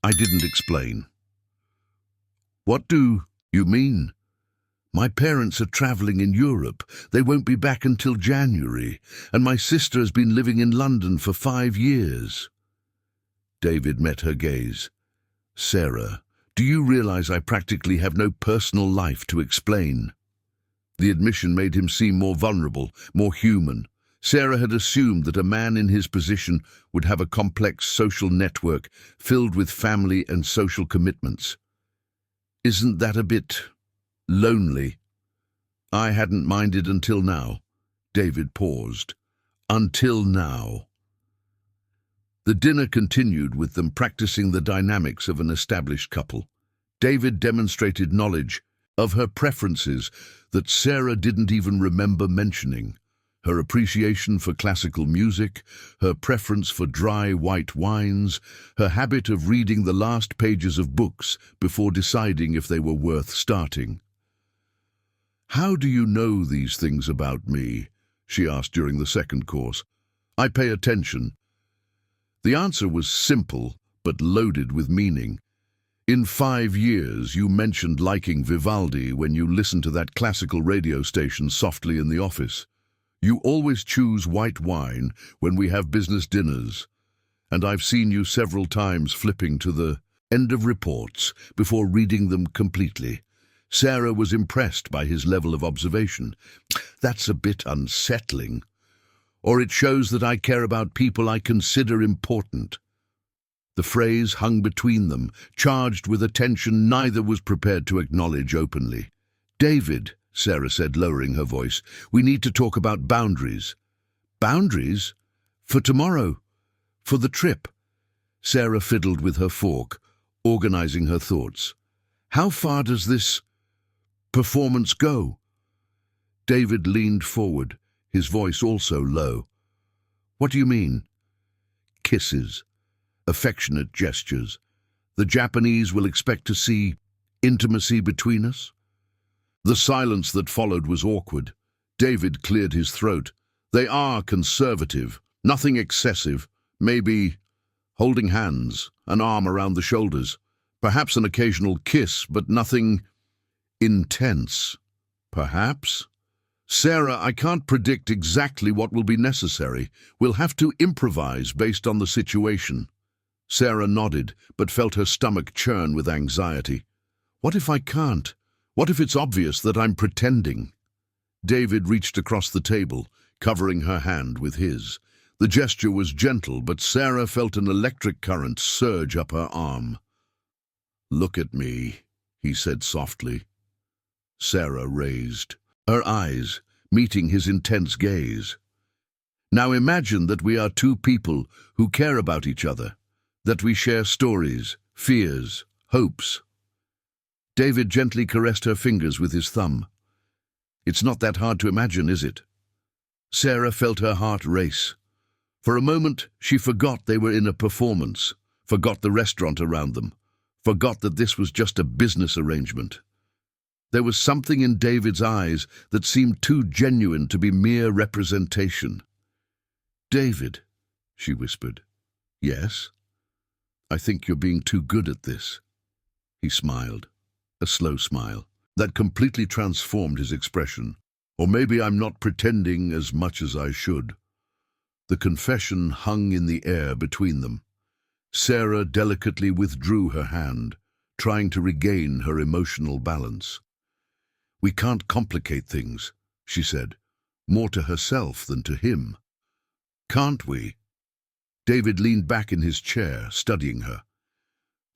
Speaker 1: "I didn't explain." "What do you mean?" "My parents are traveling in Europe. They won't be back until January, and my sister has been living in London for 5 years. David met her gaze. "Sarah, do you realize I practically have no personal life to explain?" The admission made him seem more vulnerable, more human. Sarah had assumed that a man in his position would have a complex social network filled with family and social commitments. "Isn't that a bit lonely?" "I hadn't minded until now." David paused. "Until now." The dinner continued with them practicing the dynamics of an established couple. David demonstrated knowledge of her preferences that Sarah didn't even remember mentioning. Her appreciation for classical music, her preference for dry white wines, her habit of reading the last pages of books before deciding if they were worth starting. "How do you know these things about me?" she asked during the second course. "I pay attention." The answer was simple, but loaded with meaning. "In 5 years, you mentioned liking Vivaldi when you listened to that classical radio station softly in the office. You always choose white wine when we have business dinners, and I've seen you several times flipping to the end of reports before reading them completely." Sarah was impressed by his level of observation. "That's a bit unsettling. Or it shows that I care about people I consider important." The phrase hung between them, charged with a tension neither was prepared to acknowledge openly. "David," Sarah said, lowering her voice, "we need to talk about boundaries." "Boundaries? For tomorrow? For the trip?" Sarah fiddled with her fork, organizing her thoughts. "How far does this performance go?" David leaned forward, his voice also low. "What do you mean?" "Kisses. Affectionate gestures. The Japanese will expect to see intimacy between us?" The silence that followed was awkward. David cleared his throat. "They are conservative, nothing excessive. Maybe holding hands, an arm around the shoulders. Perhaps an occasional kiss, but nothing intense." "Perhaps?" "Sarah, I can't predict exactly what will be necessary. We'll have to improvise based on the situation." Sarah nodded, but felt her stomach churn with anxiety. "What if I can't? What if it's obvious that I'm pretending?" David reached across the table, covering her hand with his. The gesture was gentle, but Sarah felt an electric current surge up her arm. "Look at me," he said softly. Sarah raised her eyes, meeting his intense gaze. "Now imagine that we are two people who care about each other, that we share stories, fears, hopes." David gently caressed her fingers with his thumb. "It's not that hard to imagine, is it?" Sarah felt her heart race. For a moment, she forgot they were in a performance, forgot the restaurant around them, forgot that this was just a business arrangement. There was something in David's eyes that seemed too genuine to be mere representation. "David," she whispered. "Yes?" "I think you're being too good at this." He smiled, a slow smile that completely transformed his expression. "Or maybe I'm not pretending as much as I should." The confession hung in the air between them. Sarah delicately withdrew her hand, trying to regain her emotional balance. "We can't complicate things," she said, more to herself than to him. "Can't we?" David leaned back in his chair, studying her.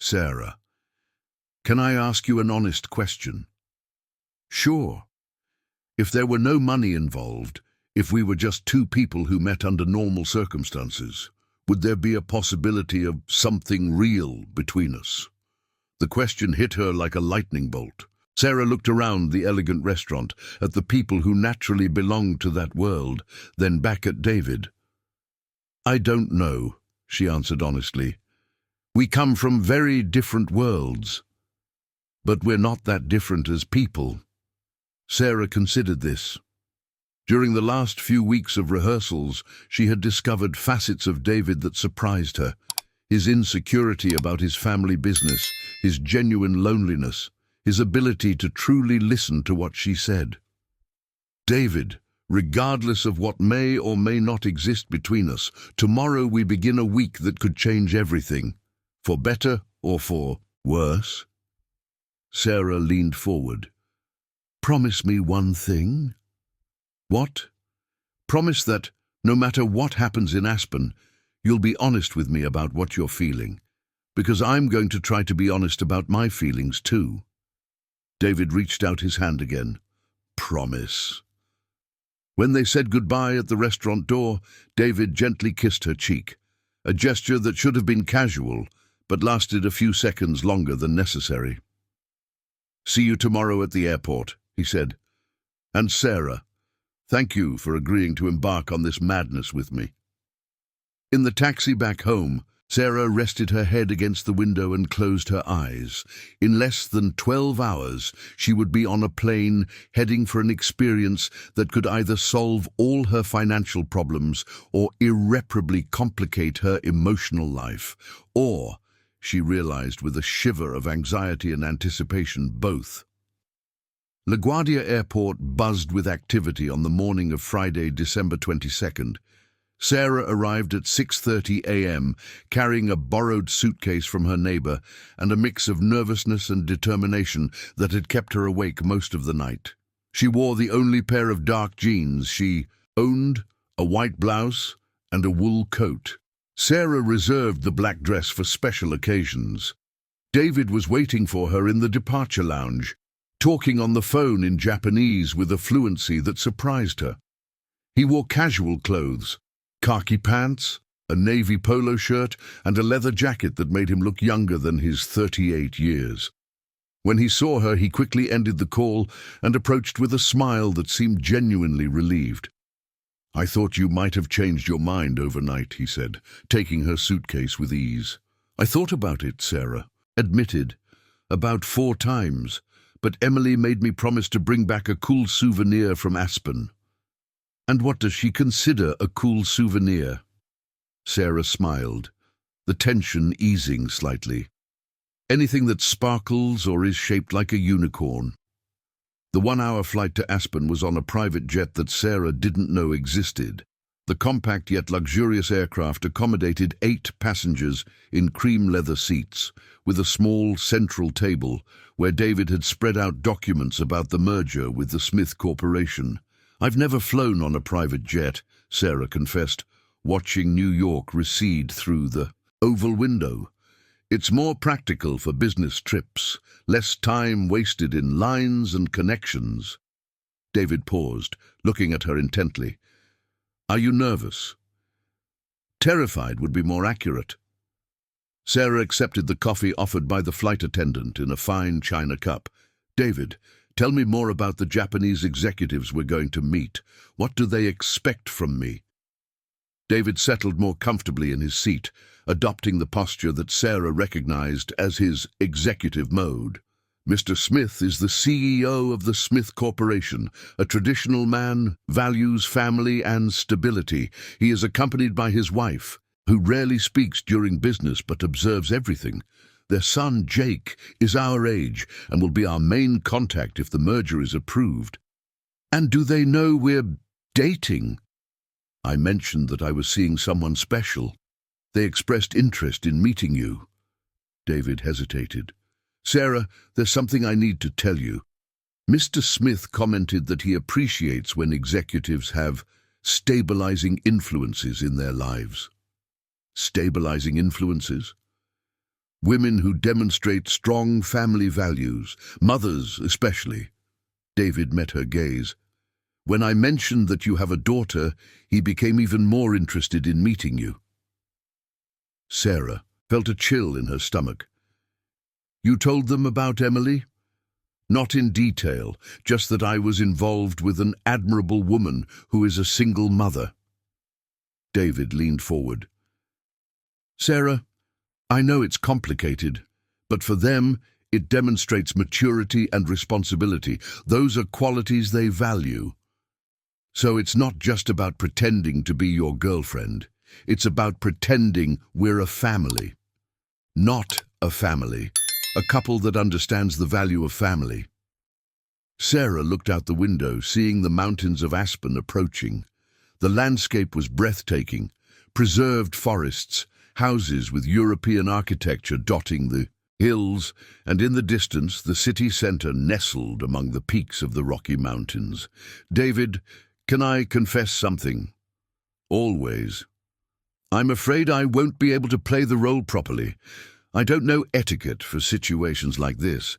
Speaker 1: "Sarah, can I ask you an honest question?" "Sure." "If there were no money involved, if we were just two people who met under normal circumstances, Would there be a possibility of something real between us? The question hit her like a lightning bolt. Sarah looked around the elegant restaurant, at the people who naturally belonged to that world, then back at David. "I don't know," she answered honestly. "We come from very different worlds. But we're not that different as people." Sarah considered this. During the last few weeks of rehearsals, she had discovered facets of David that surprised her. His insecurity about his family business, his genuine loneliness, his ability to truly listen to what she said. "David, regardless of what may or may not exist between us, tomorrow we begin a week that could change everything, for better or for worse." Sarah leaned forward. "Promise me one thing." "What?" "Promise that, no matter what happens in Aspen, you'll be honest with me about what you're feeling, because I'm going to try to be honest about my feelings too." David reached out his hand again. "Promise." When they said goodbye at the restaurant door, David gently kissed her cheek, a gesture that should have been casual, but lasted a few seconds longer than necessary. "See you tomorrow at the airport," he said. "And Sarah, thank you for agreeing to embark on this madness with me." In the taxi back home, Sarah rested her head against the window and closed her eyes. In less than 12 hours, she would be on a plane heading for an experience that could either solve all her financial problems or irreparably complicate her emotional life. Or, she realized with a shiver of anxiety and anticipation, both. LaGuardia Airport buzzed with activity on the morning of Friday, December 22nd. Sarah arrived at 6:30 a.m., carrying a borrowed suitcase from her neighbor and a mix of nervousness and determination that had kept her awake most of the night. She wore the only pair of dark jeans she owned, a white blouse, and a wool coat. Sarah reserved the black dress for special occasions. David was waiting for her in the departure lounge, talking on the phone in Japanese with a fluency that surprised her. He wore casual clothes, khaki pants, a navy polo shirt, and a leather jacket that made him look younger than his 38 years. When he saw her, he quickly ended the call and approached with a smile that seemed genuinely relieved. "I thought you might have changed your mind overnight," he said, taking her suitcase with ease. "I thought about it," Sarah admitted, "about 4 times, but Emily made me promise to bring back a cool souvenir from Aspen." "And what does she consider a cool souvenir?" Sarah smiled, the tension easing slightly. "Anything that sparkles or is shaped like a unicorn." The 1-hour flight to Aspen was on a private jet that Sarah didn't know existed. The compact yet luxurious aircraft accommodated 8 passengers in cream leather seats, with a small central table where David had spread out documents about the merger with the Smith Corporation. "I've never flown on a private jet," Sarah confessed, watching New York recede through the oval window. "It's more practical for business trips, less time wasted in lines and connections." David paused, looking at her intently. "Are you nervous?" "Terrified would be more accurate." Sarah accepted the coffee offered by the flight attendant in a fine china cup. "David, tell me more about the Japanese executives we're going to meet. What do they expect from me?" David settled more comfortably in his seat, adopting the posture that Sarah recognized as his executive mode. "Mr. Smith is the CEO of the Smith Corporation, a traditional man, values family and stability. He is accompanied by his wife, who rarely speaks during business but observes everything. Their son, Jake, is our age and will be our main contact if the merger is approved." "And do they know we're dating?" "I mentioned that I was seeing someone special. They expressed interest in meeting you." David hesitated. "Sarah, there's something I need to tell you. Mr. Smith commented that he appreciates when executives have stabilizing influences in their lives." "Stabilizing influences?" "Women who demonstrate strong family values, mothers especially." David met her gaze. "When I mentioned that you have a daughter, he became even more interested in meeting you." Sarah felt a chill in her stomach. You told them about Emily? Not in detail, just that I was involved with an admirable woman who is a single mother. David leaned forward. Sarah, I know it's complicated, but for them, it demonstrates maturity and responsibility. Those are qualities they value. So it's not just about pretending to be your girlfriend. It's about pretending we're a family. Not a family. A couple that understands the value of family. Sarah looked out the window, seeing the mountains of Aspen approaching. The landscape was breathtaking. Preserved forests, houses with European architecture dotting the hills, and in the distance the city centre nestled among the peaks of the Rocky Mountains. David, can I confess something? Always. I'm afraid I won't be able to play the role properly. I don't know etiquette for situations like this.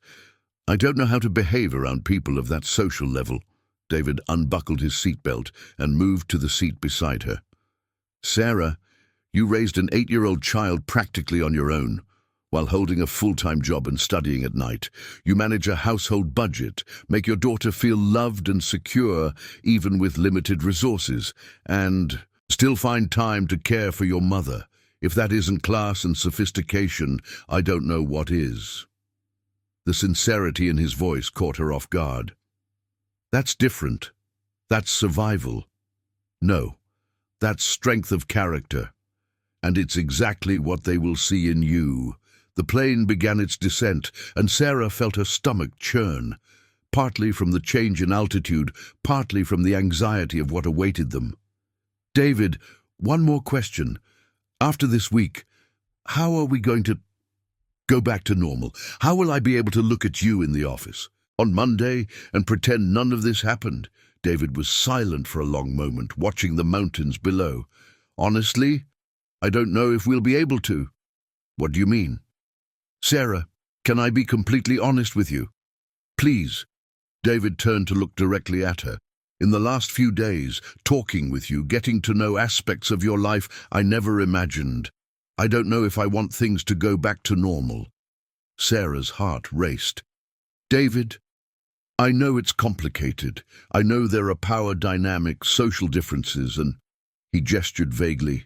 Speaker 1: I don't know how to behave around people of that social level. David unbuckled his seatbelt and moved to the seat beside her. Sarah, you raised an 8-year-old child practically on your own, while holding a full-time job and studying at night. You manage a household budget, make your daughter feel loved and secure even with limited resources, and still find time to care for your mother. If that isn't class and sophistication, I don't know what is. The sincerity in his voice caught her off guard. That's different. That's survival. No, that's strength of character. And it's exactly what they will see in you. The plane began its descent, and Sarah felt her stomach churn, partly from the change in altitude, partly from the anxiety of what awaited them. David, one more question. After this week, how are we going to go back to normal? How will I be able to look at you in the office on Monday and pretend none of this happened? David was silent for a long moment, watching the mountains below. Honestly, I don't know if we'll be able to. What do you mean? Sarah, can I be completely honest with you? Please. David turned to look directly at her. In the last few days, talking with you, getting to know aspects of your life I never imagined. I don't know if I want things to go back to normal. Sarah's heart raced. David, I know it's complicated. I know there are power dynamics, social differences, and he gestured vaguely.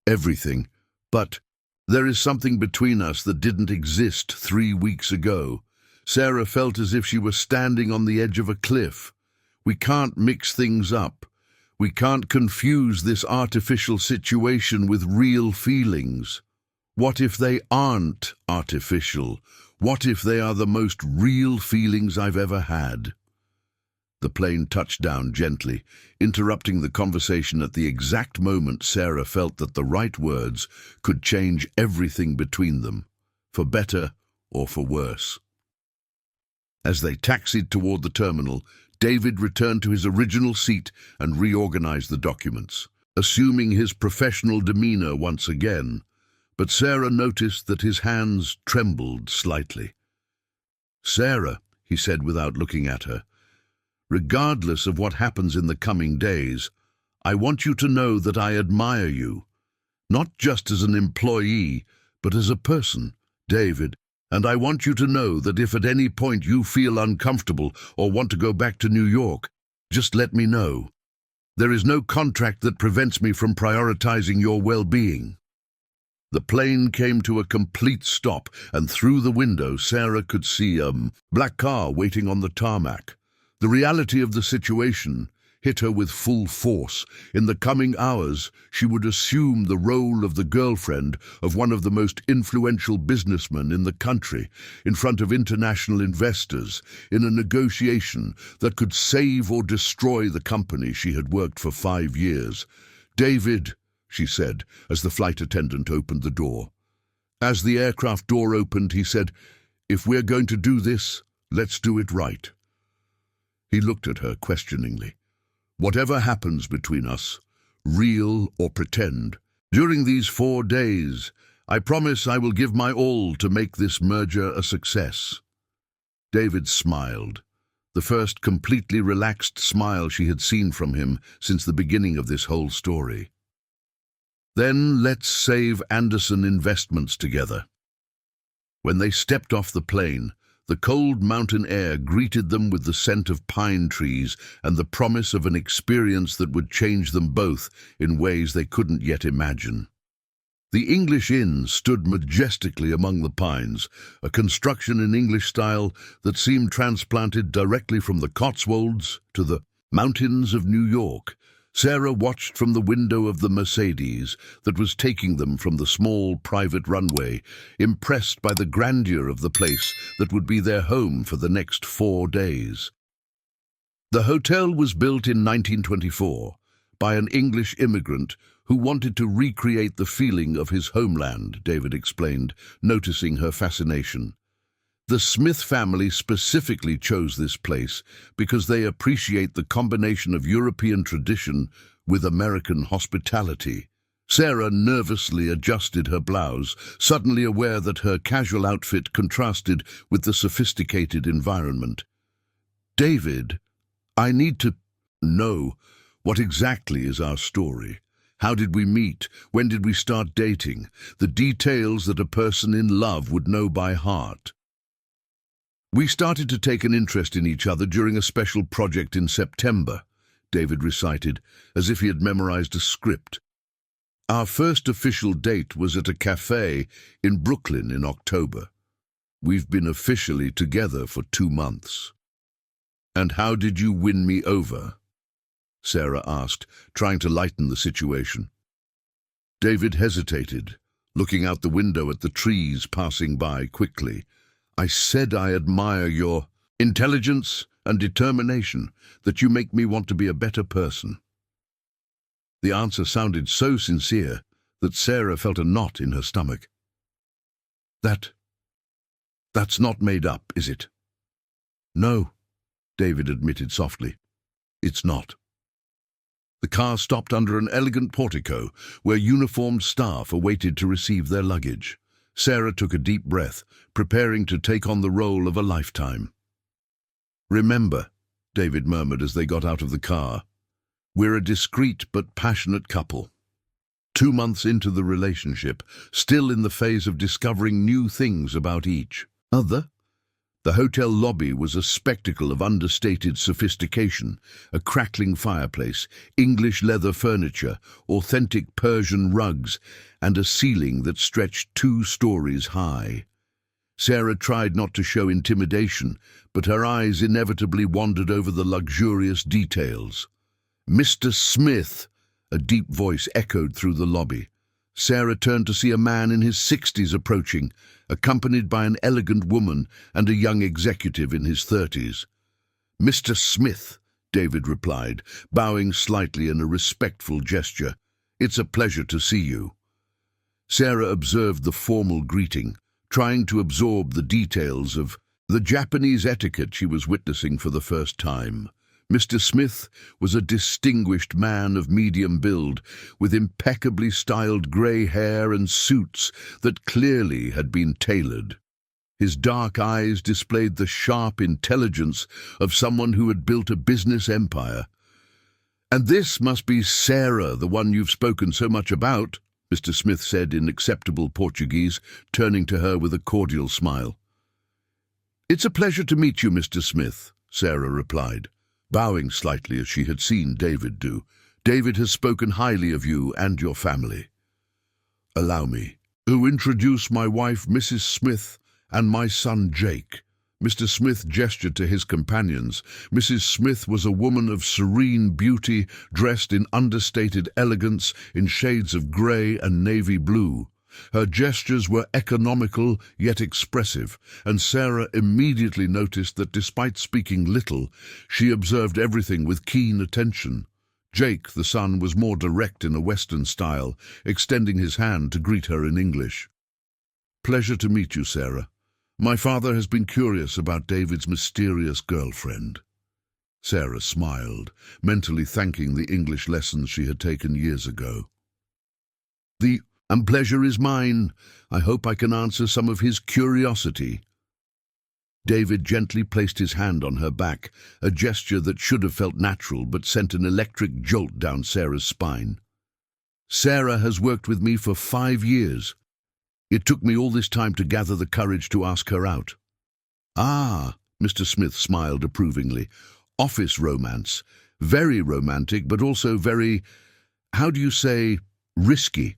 Speaker 1: Everything. But there is something between us that didn't exist 3 weeks ago. Sarah felt as if she were standing on the edge of a cliff. We can't mix things up. We can't confuse this artificial situation with real feelings. What if they aren't artificial? What if they are the most real feelings I've ever had? The plane touched down gently, interrupting the conversation at the exact moment Sarah felt that the right words could change everything between them, for better or for worse. As they taxied toward the terminal, David returned to his original seat and reorganized the documents, assuming his professional demeanor once again, but Sarah noticed that his hands trembled slightly. Sarah, he said without looking at her, regardless of what happens in the coming days, I want you to know that I admire you, not just as an employee, but as a person, David. And I want you to know that if at any point you feel uncomfortable or want to go back to New York, just let me know. There is no contract that prevents me from prioritizing your well-being. The plane came to a complete stop, and through the window Sarah could see a black car waiting on the tarmac. The reality of the situation hit her with full force. In the coming hours, she would assume the role of the girlfriend of one of the most influential businessmen in the country, in front of international investors, in a negotiation that could save or destroy the company she had worked for 5 years. David, she said, as the flight attendant opened the door. As the aircraft door opened, he said, if we're going to do this, let's do it right. He looked at her questioningly. Whatever happens between us, real or pretend, during these 4 days, I promise I will give my all to make this merger a success. David smiled, the first completely relaxed smile she had seen from him since the beginning of this whole story. Then let's save Anderson Investments together." When they stepped off the plane, the cold mountain air greeted them with the scent of pine trees and the promise of an experience that would change them both in ways they couldn't yet imagine. The English Inn stood majestically among the pines, a construction in English style that seemed transplanted directly from the Cotswolds to the mountains of New York. Sarah watched from the window of the Mercedes that was taking them from the small private runway, impressed by the grandeur of the place that would be their home for the next 4 days. The hotel was built in 1924 by an English immigrant who wanted to recreate the feeling of his homeland, David explained, noticing her fascination. The Smith family specifically chose this place because they appreciate the combination of European tradition with American hospitality. Sarah nervously adjusted her blouse, suddenly aware that her casual outfit contrasted with the sophisticated environment. "David, I need to know, what exactly is our story? How did we meet? When did we start dating? The details that a person in love would know by heart." "We started to take an interest in each other during a special project in September," David recited, as if he had memorized a script. "Our first official date was at a cafe in Brooklyn in October. We've been officially together for 2 months." "And how did you win me over?" Sarah asked, trying to lighten the situation. David hesitated, looking out the window at the trees passing by quickly. "I said I admire your intelligence and determination, that you make me want to be a better person." The answer sounded so sincere that Sarah felt a knot in her stomach. That's not made up, is it?" "No," David admitted softly. "It's not." The car stopped under an elegant portico where uniformed staff awaited to receive their luggage. Sarah took a deep breath, preparing to take on the role of a lifetime. "Remember," David murmured as they got out of the car, "we're a discreet but passionate couple. 2 months into the relationship, still in the phase of discovering new things about each other." The hotel lobby was a spectacle of understated sophistication, a crackling fireplace, English leather furniture, authentic Persian rugs, and a ceiling that stretched 2 stories high. Sarah tried not to show intimidation, but her eyes inevitably wandered over the luxurious details. "Mr. Smith!" a deep voice echoed through the lobby. Sarah turned to see a man in his 60s approaching, accompanied by an elegant woman and a young executive in his 30s. "Mr. Smith," David replied, bowing slightly in a respectful gesture. "It's a pleasure to see you." Sarah observed the formal greeting, trying to absorb the details of the Japanese etiquette she was witnessing for the first time. Mr. Smith was a distinguished man of medium build, with impeccably styled grey hair and suits that clearly had been tailored. His dark eyes displayed the sharp intelligence of someone who had built a business empire. "And this must be Sarah, the one you've spoken so much about," Mr. Smith said in acceptable Portuguese, turning to her with a cordial smile. "It's a pleasure to meet you, Mr. Smith," Sarah replied, bowing slightly as she had seen David do. "David has spoken highly of you and your family. Allow me to introduce my wife, Mrs. Smith, and my son, Jake." Mr. Smith gestured to his companions. Mrs. Smith was a woman of serene beauty, dressed in understated elegance in shades of grey and navy blue. Her gestures were economical yet expressive, and Sarah immediately noticed that despite speaking little, she observed everything with keen attention. Jake, the son, was more direct in a Western style, extending his hand to greet her in English. "Pleasure to meet you, Sarah. My father has been curious about David's mysterious girlfriend." Sarah smiled, mentally thanking the English lessons she had taken years ago. "And pleasure is mine. I hope I can answer some of his curiosity." David gently placed his hand on her back, a gesture that should have felt natural but sent an electric jolt down Sarah's spine. Sarah has worked with me for 5 years. It took me all this time to gather the courage to ask her out." "Ah," Mr. Smith smiled approvingly. "Office romance. Very romantic, but also very, how do you say, risky?"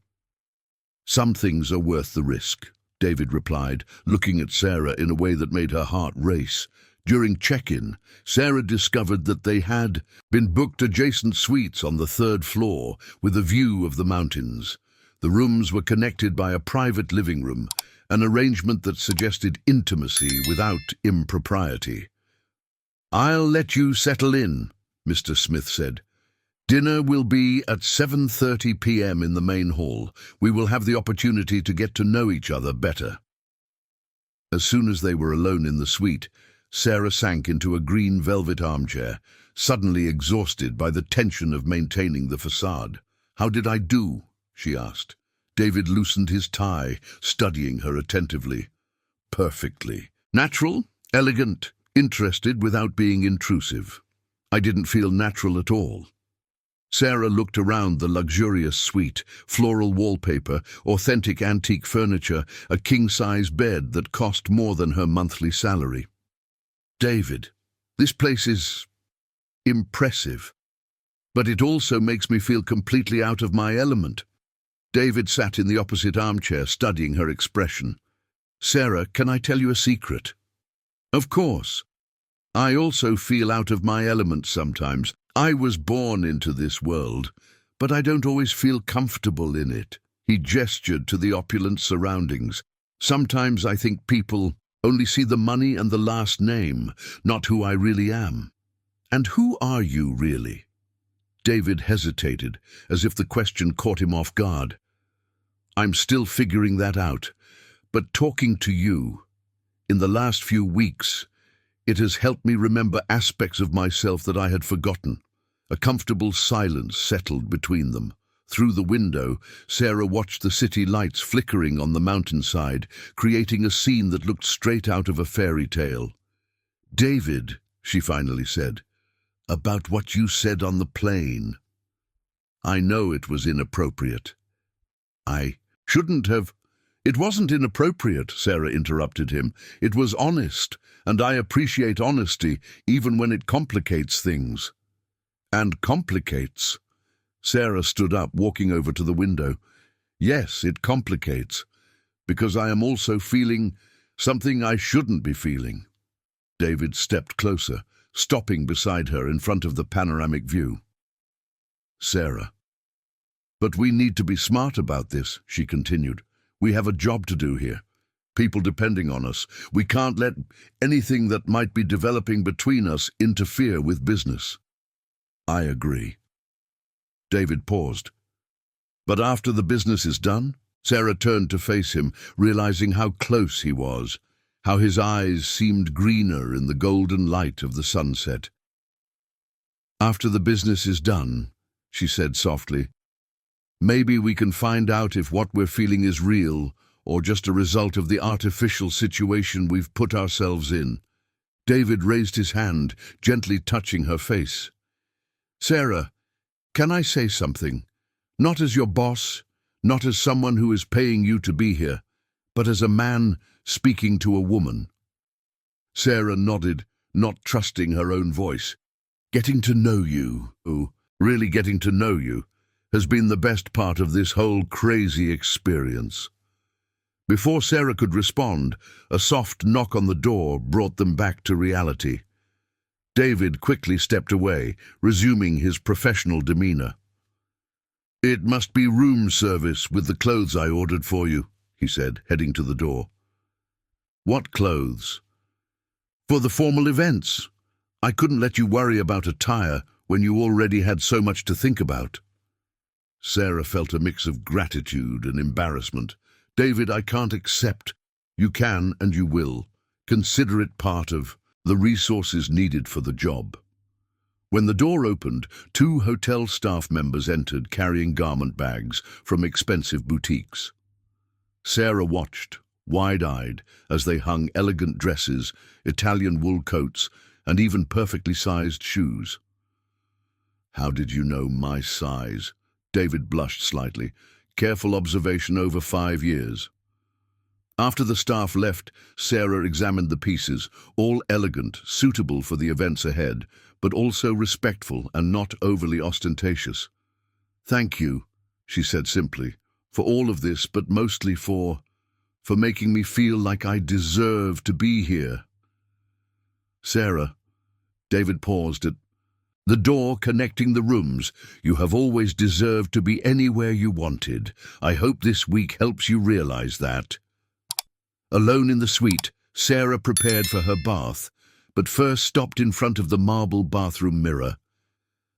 Speaker 1: "Some things are worth the risk," David replied, looking at Sarah in a way that made her heart race. During check-in, Sarah discovered that they had been booked adjacent suites on the 3rd floor with a view of the mountains. The rooms were connected by a private living room, an arrangement that suggested intimacy without impropriety. "I'll let you settle in," Mr. Smith said. "Dinner will be at 7:30 p.m. in the main hall. We will have the opportunity to get to know each other better." As soon as they were alone in the suite, Sarah sank into a green velvet armchair, suddenly exhausted by the tension of maintaining the facade. "How did I do?" she asked. David loosened his tie, studying her attentively. "Perfectly. Natural, elegant, interested without being intrusive. I didn't feel natural at all." Sarah looked around the luxurious suite, floral wallpaper, authentic antique furniture, a king-size bed that cost more than her monthly salary. "David, this place is impressive, but it also makes me feel completely out of my element." David sat in the opposite armchair, studying her expression. "Sarah, can I tell you a secret?" "Of course. I also feel out of my element sometimes. I was born into this world, but I don't always feel comfortable in it." He gestured to the opulent surroundings. "Sometimes I think people only see the money and the last name, not who I really am." "And who are you, really?" David hesitated, as if the question caught him off guard. "I'm still figuring that out, but talking to you, in the last few weeks, it has helped me remember aspects of myself that I had forgotten." A comfortable silence settled between them. Through the window, Sarah watched the city lights flickering on the mountainside, creating a scene that looked straight out of a fairy tale. "David," she finally said, "about what you said on the plane. I know it was inappropriate. I shouldn't have—" "It wasn't inappropriate," Sarah interrupted him. "It was honest, and I appreciate honesty, even when it complicates things." "And complicates?" Sarah stood up, walking over to the window. "Yes, it complicates, because I am also feeling something I shouldn't be feeling." David stepped closer, stopping beside her in front of the panoramic view. "Sarah, but we need to be smart about this," she continued. "We have a job to do here. People depending on us. We can't let anything that might be developing between us interfere with business." "I agree." David paused. "But after the business is done?" Sarah turned to face him, realizing how close he was, how his eyes seemed greener in the golden light of the sunset. "After the business is done," she said softly, "maybe we can find out if what we're feeling is real or just a result of the artificial situation we've put ourselves in." David raised his hand, gently touching her face. "Sarah, can I say something? Not as your boss, not as someone who is paying you to be here, but as a man speaking to a woman." Sarah nodded, not trusting her own voice. "Getting to know you, really getting to know you, has been the best part of this whole crazy experience." Before Sarah could respond, a soft knock on the door brought them back to reality. David quickly stepped away, resuming his professional demeanor. "It must be room service with the clothes I ordered for you," he said, heading to the door. "What clothes?" "For the formal events. I couldn't let you worry about attire when you already had so much to think about." Sarah felt a mix of gratitude and embarrassment. "David, I can't accept. You can and you will. Consider it part of the resources needed for the job." When the door opened, 2 hotel staff members entered carrying garment bags from expensive boutiques. Sarah watched, wide-eyed, as they hung elegant dresses, Italian wool coats, and even perfectly sized shoes. "How did you know my size?" David blushed slightly. Careful observation over 5 years. After the staff left, Sarah examined the pieces, all elegant, suitable for the events ahead, but also respectful and not overly ostentatious. "Thank you," she said simply, "for all of this, but mostly for making me feel like I deserve to be here." "Sarah," David paused at the door connecting the rooms. "You have always deserved to be anywhere you wanted. I hope this week helps you realize that." Alone in the suite, Sarah prepared for her bath, but first stopped in front of the marble bathroom mirror.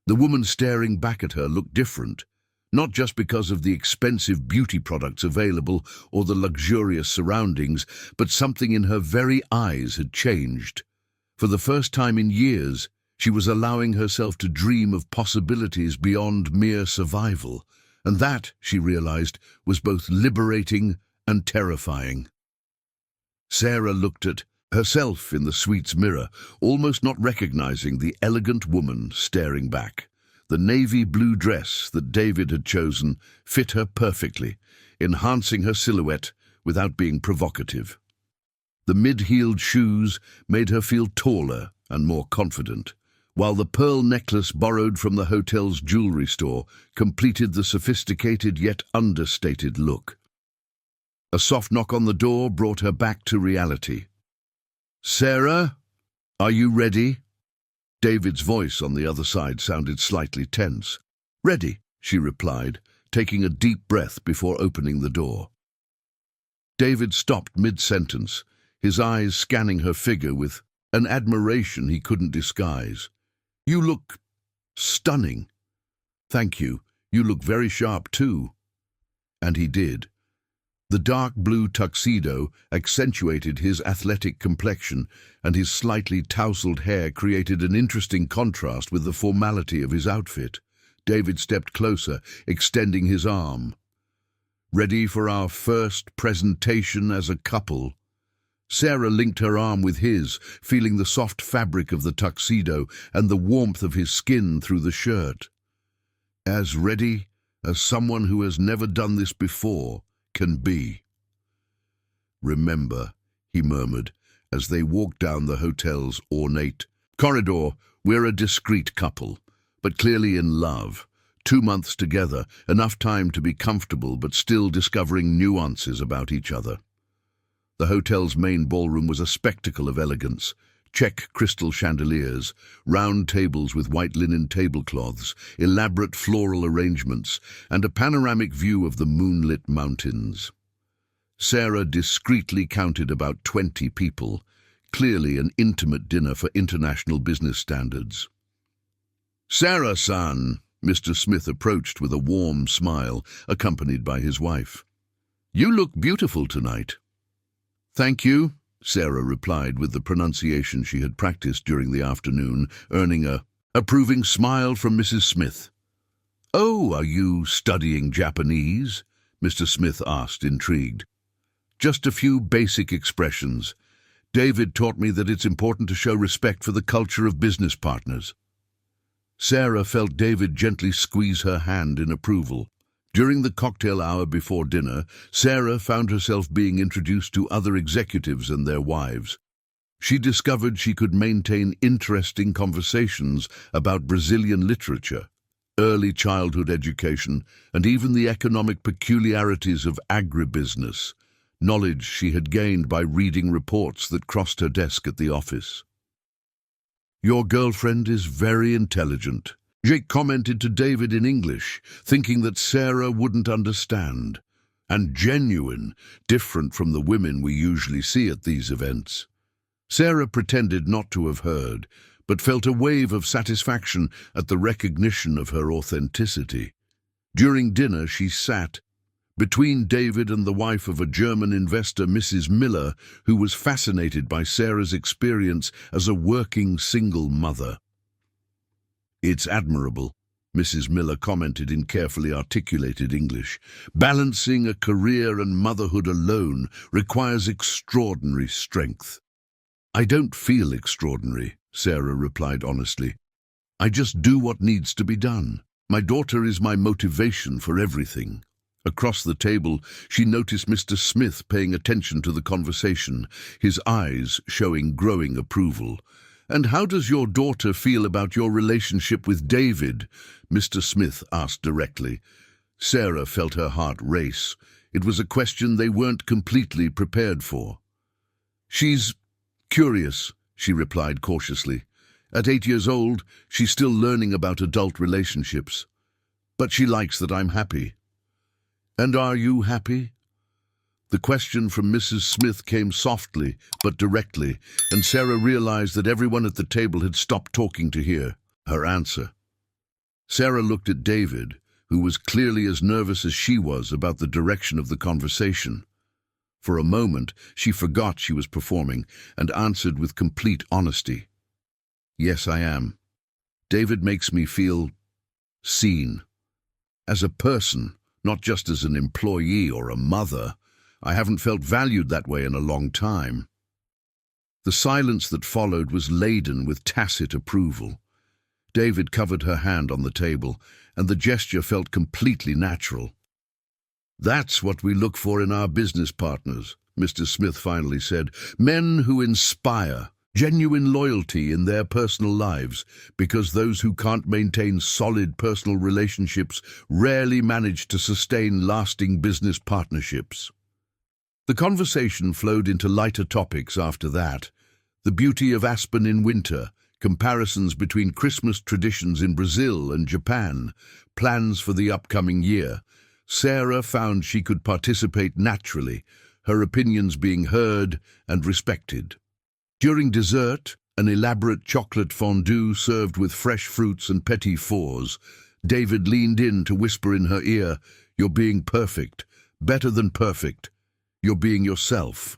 Speaker 1: The woman staring back at her looked different, not just because of the expensive beauty products available or the luxurious surroundings, but something in her very eyes had changed. For the first time in years, she was allowing herself to dream of possibilities beyond mere survival, and that, she realized, was both liberating and terrifying. Sarah looked at herself in the suite's mirror, almost not recognizing the elegant woman staring back. The navy blue dress that David had chosen fit her perfectly, enhancing her silhouette without being provocative. The mid-heeled shoes made her feel taller and more confident, while the pearl necklace borrowed from the hotel's jewelry store completed the sophisticated yet understated look. A soft knock on the door brought her back to reality. "Sarah, are you ready?" David's voice on the other side sounded slightly tense. "Ready," she replied, taking a deep breath before opening the door. David stopped mid-sentence, his eyes scanning her figure with an admiration he couldn't disguise. "You look stunning." "Thank you. You look very sharp too." And he did. The dark blue tuxedo accentuated his athletic complexion, and his slightly tousled hair created an interesting contrast with the formality of his outfit. David stepped closer, extending his arm. "Ready for our first presentation as a couple?" Sarah linked her arm with his, feeling the soft fabric of the tuxedo and the warmth of his skin through the shirt. "As ready as someone who has never done this before can be." "Remember," he murmured, as they walked down the hotel's ornate corridor, "we're a discreet couple, but clearly in love. 2 months together, enough time to be comfortable but still discovering nuances about each other." The hotel's main ballroom was a spectacle of elegance. Check crystal chandeliers, round tables with white linen tablecloths, elaborate floral arrangements, and a panoramic view of the moonlit mountains. Sarah discreetly counted about 20 people, clearly an intimate dinner for international business standards. "Sarah-san," Mr. Smith approached with a warm smile, accompanied by his wife. "You look beautiful tonight." "Thank you," Sarah replied with the pronunciation she had practiced during the afternoon, earning a approving smile from Mrs. Smith. "Oh, are you studying Japanese?" Mr. Smith asked, intrigued. "Just a few basic expressions. David taught me that it's important to show respect for the culture of business partners." Sarah felt David gently squeeze her hand in approval. During the cocktail hour before dinner, Sarah found herself being introduced to other executives and their wives. She discovered she could maintain interesting conversations about Brazilian literature, early childhood education, and even the economic peculiarities of agribusiness, knowledge she had gained by reading reports that crossed her desk at the office. "Your girlfriend is very intelligent," Jake commented to David in English, thinking that Sarah wouldn't understand, "and genuine, different from the women we usually see at these events." Sarah pretended not to have heard, but felt a wave of satisfaction at the recognition of her authenticity. During dinner, she sat between David and the wife of a German investor, Mrs. Miller, who was fascinated by Sarah's experience as a working single mother. "It's admirable," Mrs. Miller commented in carefully articulated English. "Balancing a career and motherhood alone requires extraordinary strength." "I don't feel extraordinary," Sarah replied honestly. "I just do what needs to be done." My daughter is my motivation for everything." Across the table, she noticed Mr. Smith paying attention to the conversation, his eyes showing growing approval. "And how does your daughter feel about your relationship with David?" Mr. Smith asked directly. Sarah felt her heart race. It was a question they weren't completely prepared for. "She's curious," she replied cautiously. "At 8 years old, she's still learning about adult relationships. But she likes that I'm happy." "And are you happy?" The question from Mrs. Smith came softly but directly, and Sarah realized that everyone at the table had stopped talking to hear her answer. Sarah looked at David, who was clearly as nervous as she was about the direction of the conversation. For a moment, she forgot she was performing and answered with complete honesty. "Yes, I am. David makes me feel seen. As a person, not just as an employee or a mother. I haven't felt valued that way in a long time." The silence that followed was laden with tacit approval. David covered her hand on the table, and the gesture felt completely natural. "That's what we look for in our business partners," Mr. Smith finally said. "Men who inspire genuine loyalty in their personal lives, because those who can't maintain solid personal relationships rarely manage to sustain lasting business partnerships." The conversation flowed into lighter topics after that. The beauty of Aspen in winter, comparisons between Christmas traditions in Brazil and Japan, plans for the upcoming year. Sarah found she could participate naturally, her opinions being heard and respected. During dessert, an elaborate chocolate fondue served with fresh fruits and petit fours, David leaned in to whisper in her ear, "You're being perfect, better than perfect. You're being yourself."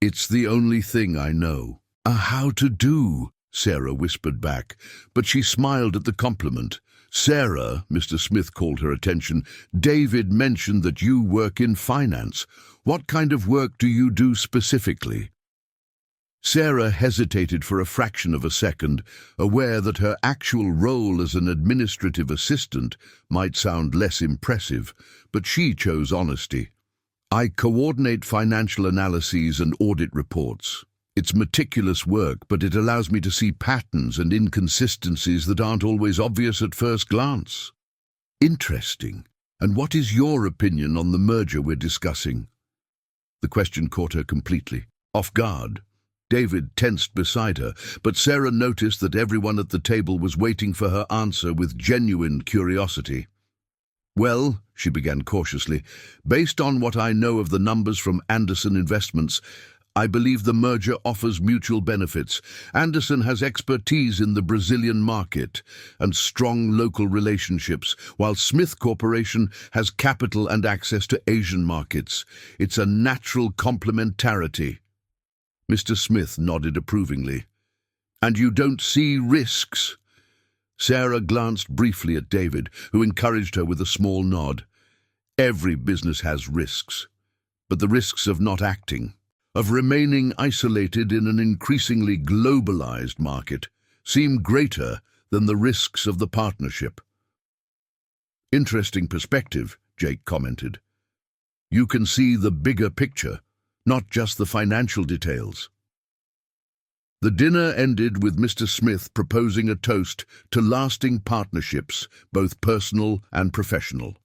Speaker 1: "It's the only thing I know." How to do," Sarah whispered back, but she smiled at the compliment. "Sarah," Mr. Smith called her attention, "David mentioned that you work in finance. What kind of work do you do specifically?" Sarah hesitated for a fraction of a second, aware that her actual role as an administrative assistant might sound less impressive, but she chose honesty. "I coordinate financial analyses and audit reports. It's meticulous work, but it allows me to see patterns and inconsistencies that aren't always obvious at first glance." "Interesting. And what is your opinion on the merger we're discussing?" The question caught her completely off guard. David tensed beside her, but Sarah noticed that everyone at the table was waiting for her answer with genuine curiosity. "Well," she began cautiously, "based on what I know of the numbers from Anderson Investments, I believe the merger offers mutual benefits. Anderson has expertise in the Brazilian market and strong local relationships, while Smith Corporation has capital and access to Asian markets. It's a natural complementarity." Mr. Smith nodded approvingly. "And you don't see risks?" Sarah glanced briefly at David, who encouraged her with a small nod. "Every business has risks, but the risks of not acting, of remaining isolated in an increasingly globalized market, seem greater than the risks of the partnership." "Interesting perspective," Jake commented. "You can see the bigger picture, not just the financial details." The dinner ended with Mr. Smith proposing a toast to lasting partnerships, both personal and professional.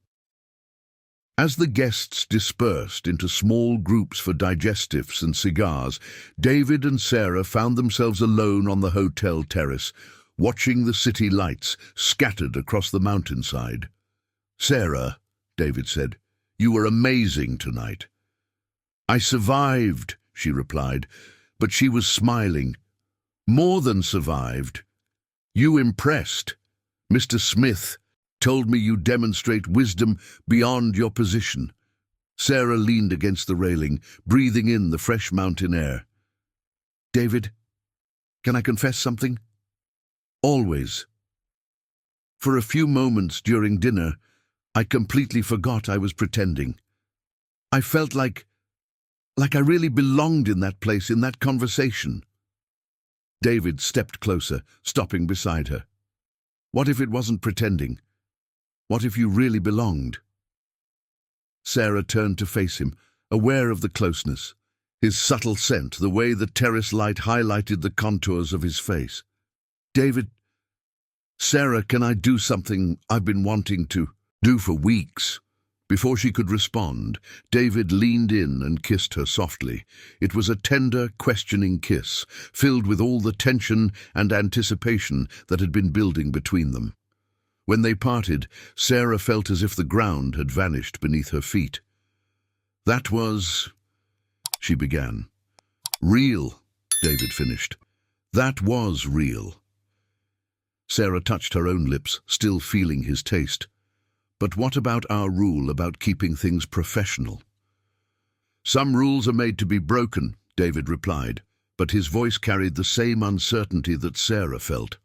Speaker 1: As the guests dispersed into small groups for digestives and cigars, David and Sarah found themselves alone on the hotel terrace, watching the city lights scattered across the mountainside. "Sarah," David said, "you were amazing tonight." "I survived," she replied, but she was smiling. "More than survived. You impressed. Mr. Smith told me you demonstrate wisdom beyond your position." Sarah leaned against the railing, breathing in the fresh mountain air. "David, can I confess something?" "Always." "For a few moments during dinner, I completely forgot I was pretending. I felt like I really belonged in that place, in that conversation." David stepped closer, stopping beside her. What if it wasn't pretending? What if you really belonged? Sarah turned to face him, aware of the closeness, his subtle scent, the way the terrace light highlighted the contours of his face. David, Sarah, can I do something I've been wanting to do for weeks? Before she could respond, David leaned in and kissed her softly. It was a tender, questioning kiss, filled with all the tension and anticipation that had been building between them. When they parted, Sarah felt as if the ground had vanished beneath her feet. That was, she began. Real, David finished. That was real. Sarah touched her own lips, still feeling his taste. But what about our rule about keeping things professional? Some rules are made to be broken, David replied, but his voice carried the same uncertainty that Sarah felt.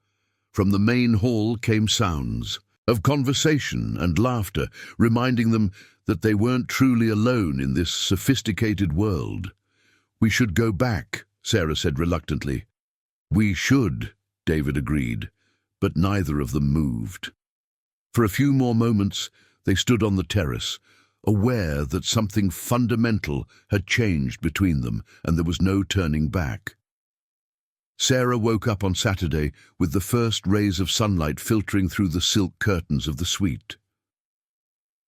Speaker 1: From the main hall came sounds of conversation and laughter, reminding them that they weren't truly alone in this sophisticated world. We should go back, Sarah said reluctantly. We should, David agreed, but neither of them moved. For a few more moments, they stood on the terrace, aware that something fundamental had changed between them and there was no turning back. Sarah woke up on Saturday with the first rays of sunlight filtering through the silk curtains of the suite.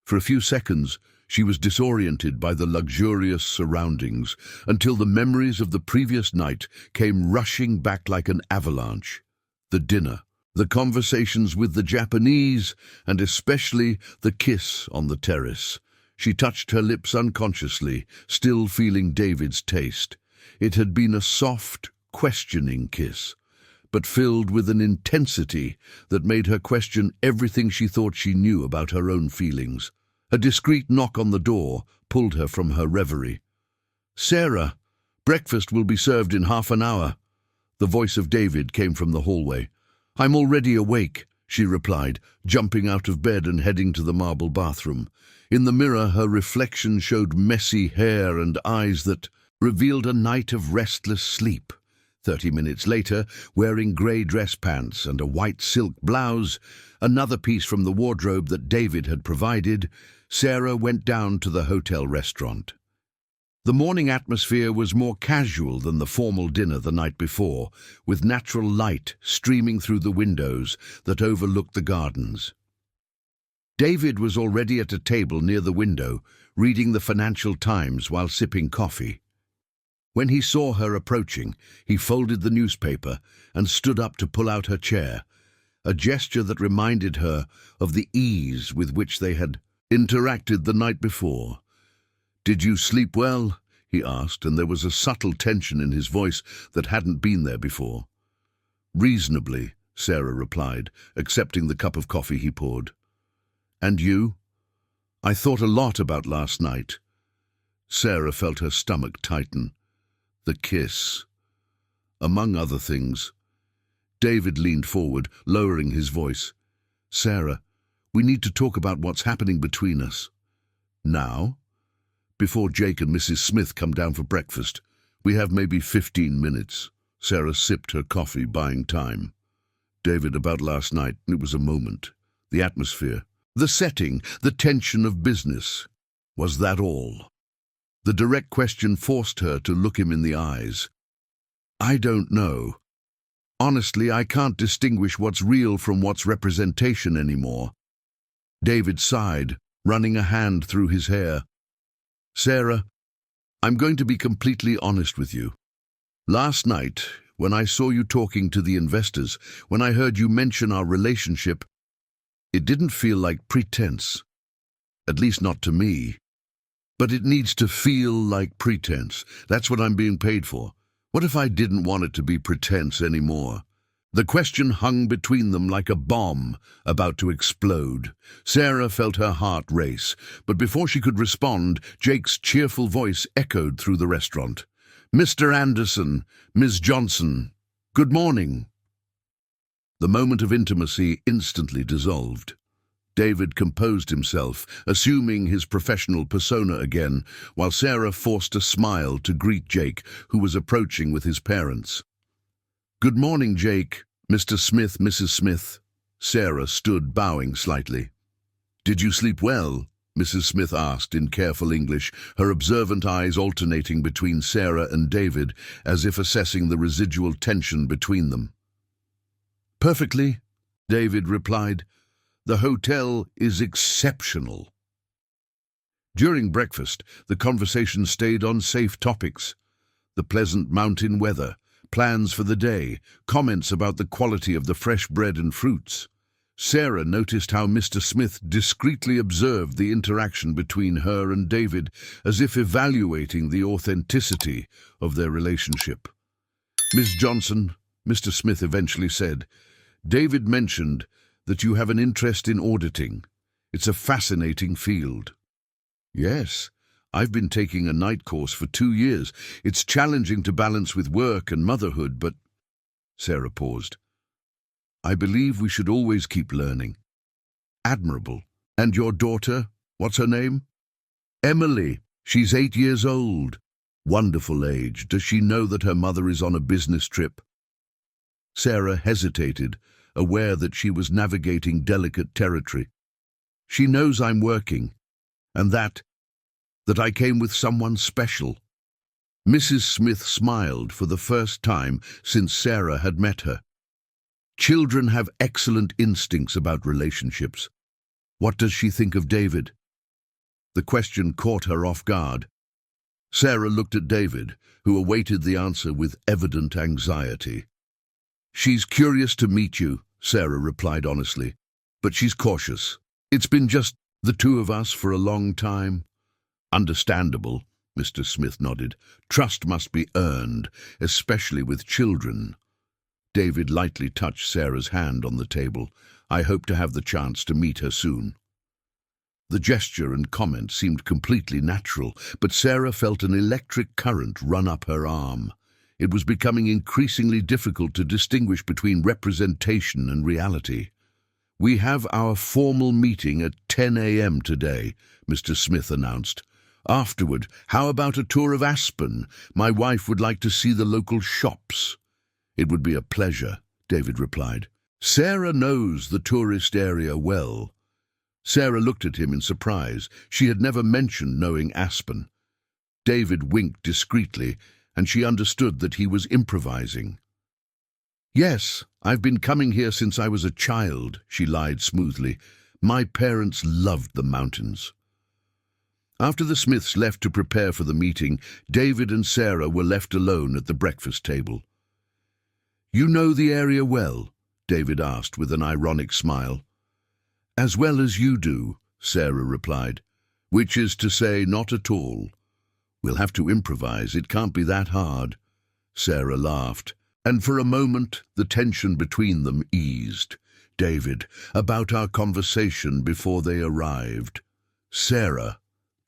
Speaker 1: For a few seconds, she was disoriented by the luxurious surroundings until the memories of the previous night came rushing back like an avalanche. The dinner, the conversations with the Japanese, and especially the kiss on the terrace. She touched her lips unconsciously, still feeling David's taste. It had been a soft, questioning kiss, but filled with an intensity that made her question everything she thought she knew about her own feelings. A discreet knock on the door pulled her from her reverie. "Sarah, breakfast will be served in half an hour." The voice of David came from the hallway. "I'm already awake," she replied, jumping out of bed and heading to the marble bathroom. In the mirror, her reflection showed messy hair and eyes that revealed a night of restless sleep. 30 minutes later, wearing grey dress pants and a white silk blouse, another piece from the wardrobe that David had provided, Sarah went down to the hotel restaurant. The morning atmosphere was more casual than the formal dinner the night before, with natural light streaming through the windows that overlooked the gardens. David was already at a table near the window, reading the Financial Times while sipping coffee. When he saw her approaching, he folded the newspaper and stood up to pull out her chair, a gesture that reminded her of the ease with which they had interacted the night before. "Did you sleep well?" he asked, and there was a subtle tension in his voice that hadn't been there before. "Reasonably," Sarah replied, accepting the cup of coffee he poured. "And you?" "I thought a lot about last night." Sarah felt her stomach tighten. The kiss. Among other things. David leaned forward, lowering his voice. "Sarah, we need to talk about what's happening between us." "Now?" "Before Jake and Mrs. Smith come down for breakfast. We have maybe 15 minutes. Sarah sipped her coffee, buying time. "David, about last night, it was a moment. The atmosphere. The setting, the tension of business. Was that all?" The direct question forced her to look him in the eyes. "I don't know. Honestly, I can't distinguish what's real from what's representation anymore." David sighed, running a hand through his hair. "Sarah, I'm going to be completely honest with you. Last night, when I saw you talking to the investors, when I heard you mention our relationship, it didn't feel like pretense. At least not to me. But it needs to feel like pretense. That's what I'm being paid for. What if I didn't want it to be pretense anymore?" The question hung between them like a bomb about to explode. Sarah felt her heart race, but before she could respond, Jake's cheerful voice echoed through the restaurant. "Mr. Anderson, Ms. Johnson, good morning." The moment of intimacy instantly dissolved. David composed himself, assuming his professional persona again, while Sarah forced a smile to greet Jake, who was approaching with his parents. "Good morning, Jake, Mr. Smith, Mrs. Smith." Sarah stood bowing slightly. "Did you sleep well?" Mrs. Smith asked in careful English, her observant eyes alternating between Sarah and David as if assessing the residual tension between them. "Perfectly," David replied. "The hotel is exceptional." During breakfast, the conversation stayed on safe topics: the pleasant mountain weather, plans for the day, comments about the quality of the fresh bread and fruits. Sarah noticed how Mr. Smith discreetly observed the interaction between her and David, as if evaluating the authenticity of their relationship. "Miss Johnson," Mr. Smith eventually said, "David mentioned that you have an interest in auditing. It's a fascinating field." "Yes, I've been taking a night course for 2 years. It's challenging to balance with work and motherhood, but—" Sarah paused. "I believe we should always keep learning." "Admirable. And your daughter, what's her name?" "Emily. She's 8 years old." "Wonderful age. Does she know that her mother is on a business trip?" Sarah hesitated, aware that she was navigating delicate territory. "She knows I'm working, and that I came with someone special." Mrs. Smith smiled for the first time since Sarah had met her. "Children have excellent instincts about relationships. What does she think of David?" The question caught her off guard. Sarah looked at David, who awaited the answer with evident anxiety. "She's curious to meet you," Sarah replied honestly, "but she's cautious. It's been just the two of us for a long time." "Understandable," Mr. Smith nodded. "Trust must be earned, especially with children." David lightly touched Sarah's hand on the table. "I hope to have the chance to meet her soon." The gesture and comment seemed completely natural, but Sarah felt an electric current run up her arm. It was becoming increasingly difficult to distinguish between representation and reality. "We have our formal meeting at 10 a.m. today," Mr. Smith announced. "Afterward, how about a tour of Aspen? My wife would like to see the local shops." "It would be a pleasure," David replied. "Sarah knows the tourist area well." Sarah looked at him in surprise. She had never mentioned knowing Aspen. David winked discreetly, and she understood that he was improvising. "Yes, I've been coming here since I was a child," she lied smoothly. "My parents loved the mountains." After the Smiths left to prepare for the meeting, David and Sarah were left alone at the breakfast table. "You know the area well?" David asked with an ironic smile. "As well as you do," Sarah replied. "Which is to say, not at all." "We'll have to improvise. It can't be that hard." Sarah laughed, and for a moment the tension between them eased. "David, about our conversation before they arrived." "Sarah,"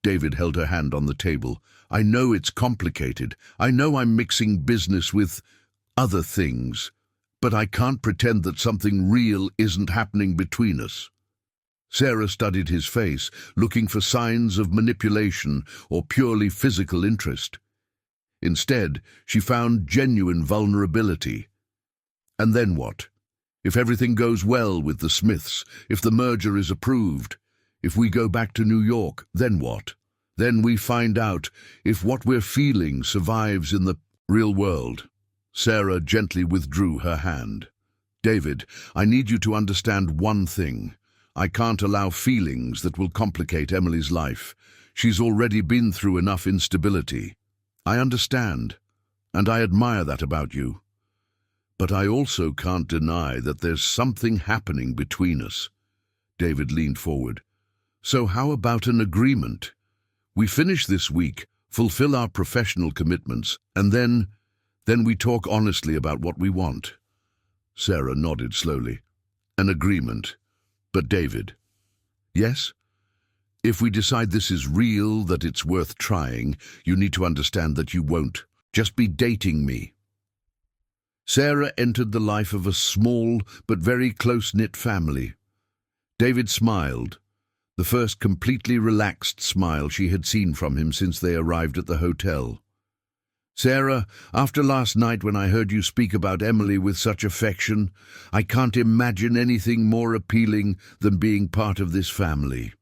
Speaker 1: David held her hand on the table, "I know it's complicated. I know I'm mixing business with other things, but I can't pretend that something real isn't happening between us." Sarah studied his face, looking for signs of manipulation or purely physical interest. Instead, she found genuine vulnerability. "And then what? If everything goes well with the Smiths, if the merger is approved, if we go back to New York, then what? Then we find out if what we're feeling survives in the real world." Sarah gently withdrew her hand. "David, I need you to understand one thing. I can't allow feelings that will complicate Emily's life. She's already been through enough instability. I understand, and I admire that about you. But I also can't deny that there's something happening between us." David leaned forward. "So how about an agreement? We finish this week, fulfill our professional commitments, and then we talk honestly about what we want." Sarah nodded slowly. "An agreement. But David." "Yes? If we decide this is real, that it's worth trying, you need to understand that you won't just be dating me." Sarah entered the life of a small but very close-knit family. David smiled, the first completely relaxed smile she had seen from him since they arrived at the hotel. Sarah, after last night when I heard you speak about Emily with such affection, I can't imagine anything more appealing than being part of this family."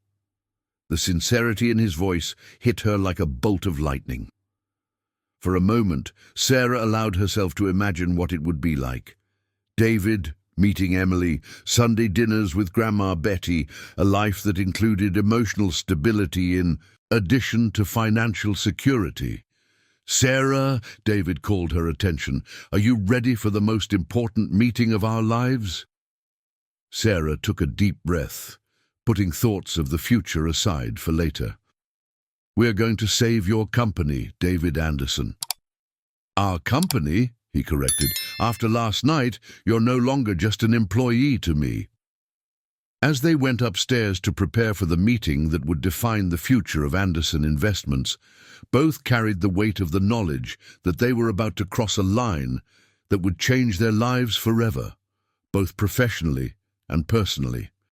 Speaker 1: The sincerity in his voice hit her like a bolt of lightning. For a moment, Sarah allowed herself to imagine what it would be like. David, meeting Emily, Sunday dinners with Grandma Betty, a life that included emotional stability in addition to financial security. "Sarah," David called her attention, "are you ready for the most important meeting of our lives?" Sarah took a deep breath, putting thoughts of the future aside for later. "We're going to save your company, David Anderson." "Our company?" he corrected. "After last night, you're no longer just an employee to me." As they went upstairs to prepare for the meeting that would define the future of Anderson Investments, both carried the weight of the knowledge that they were about to cross a line that would change their lives forever, both professionally and personally.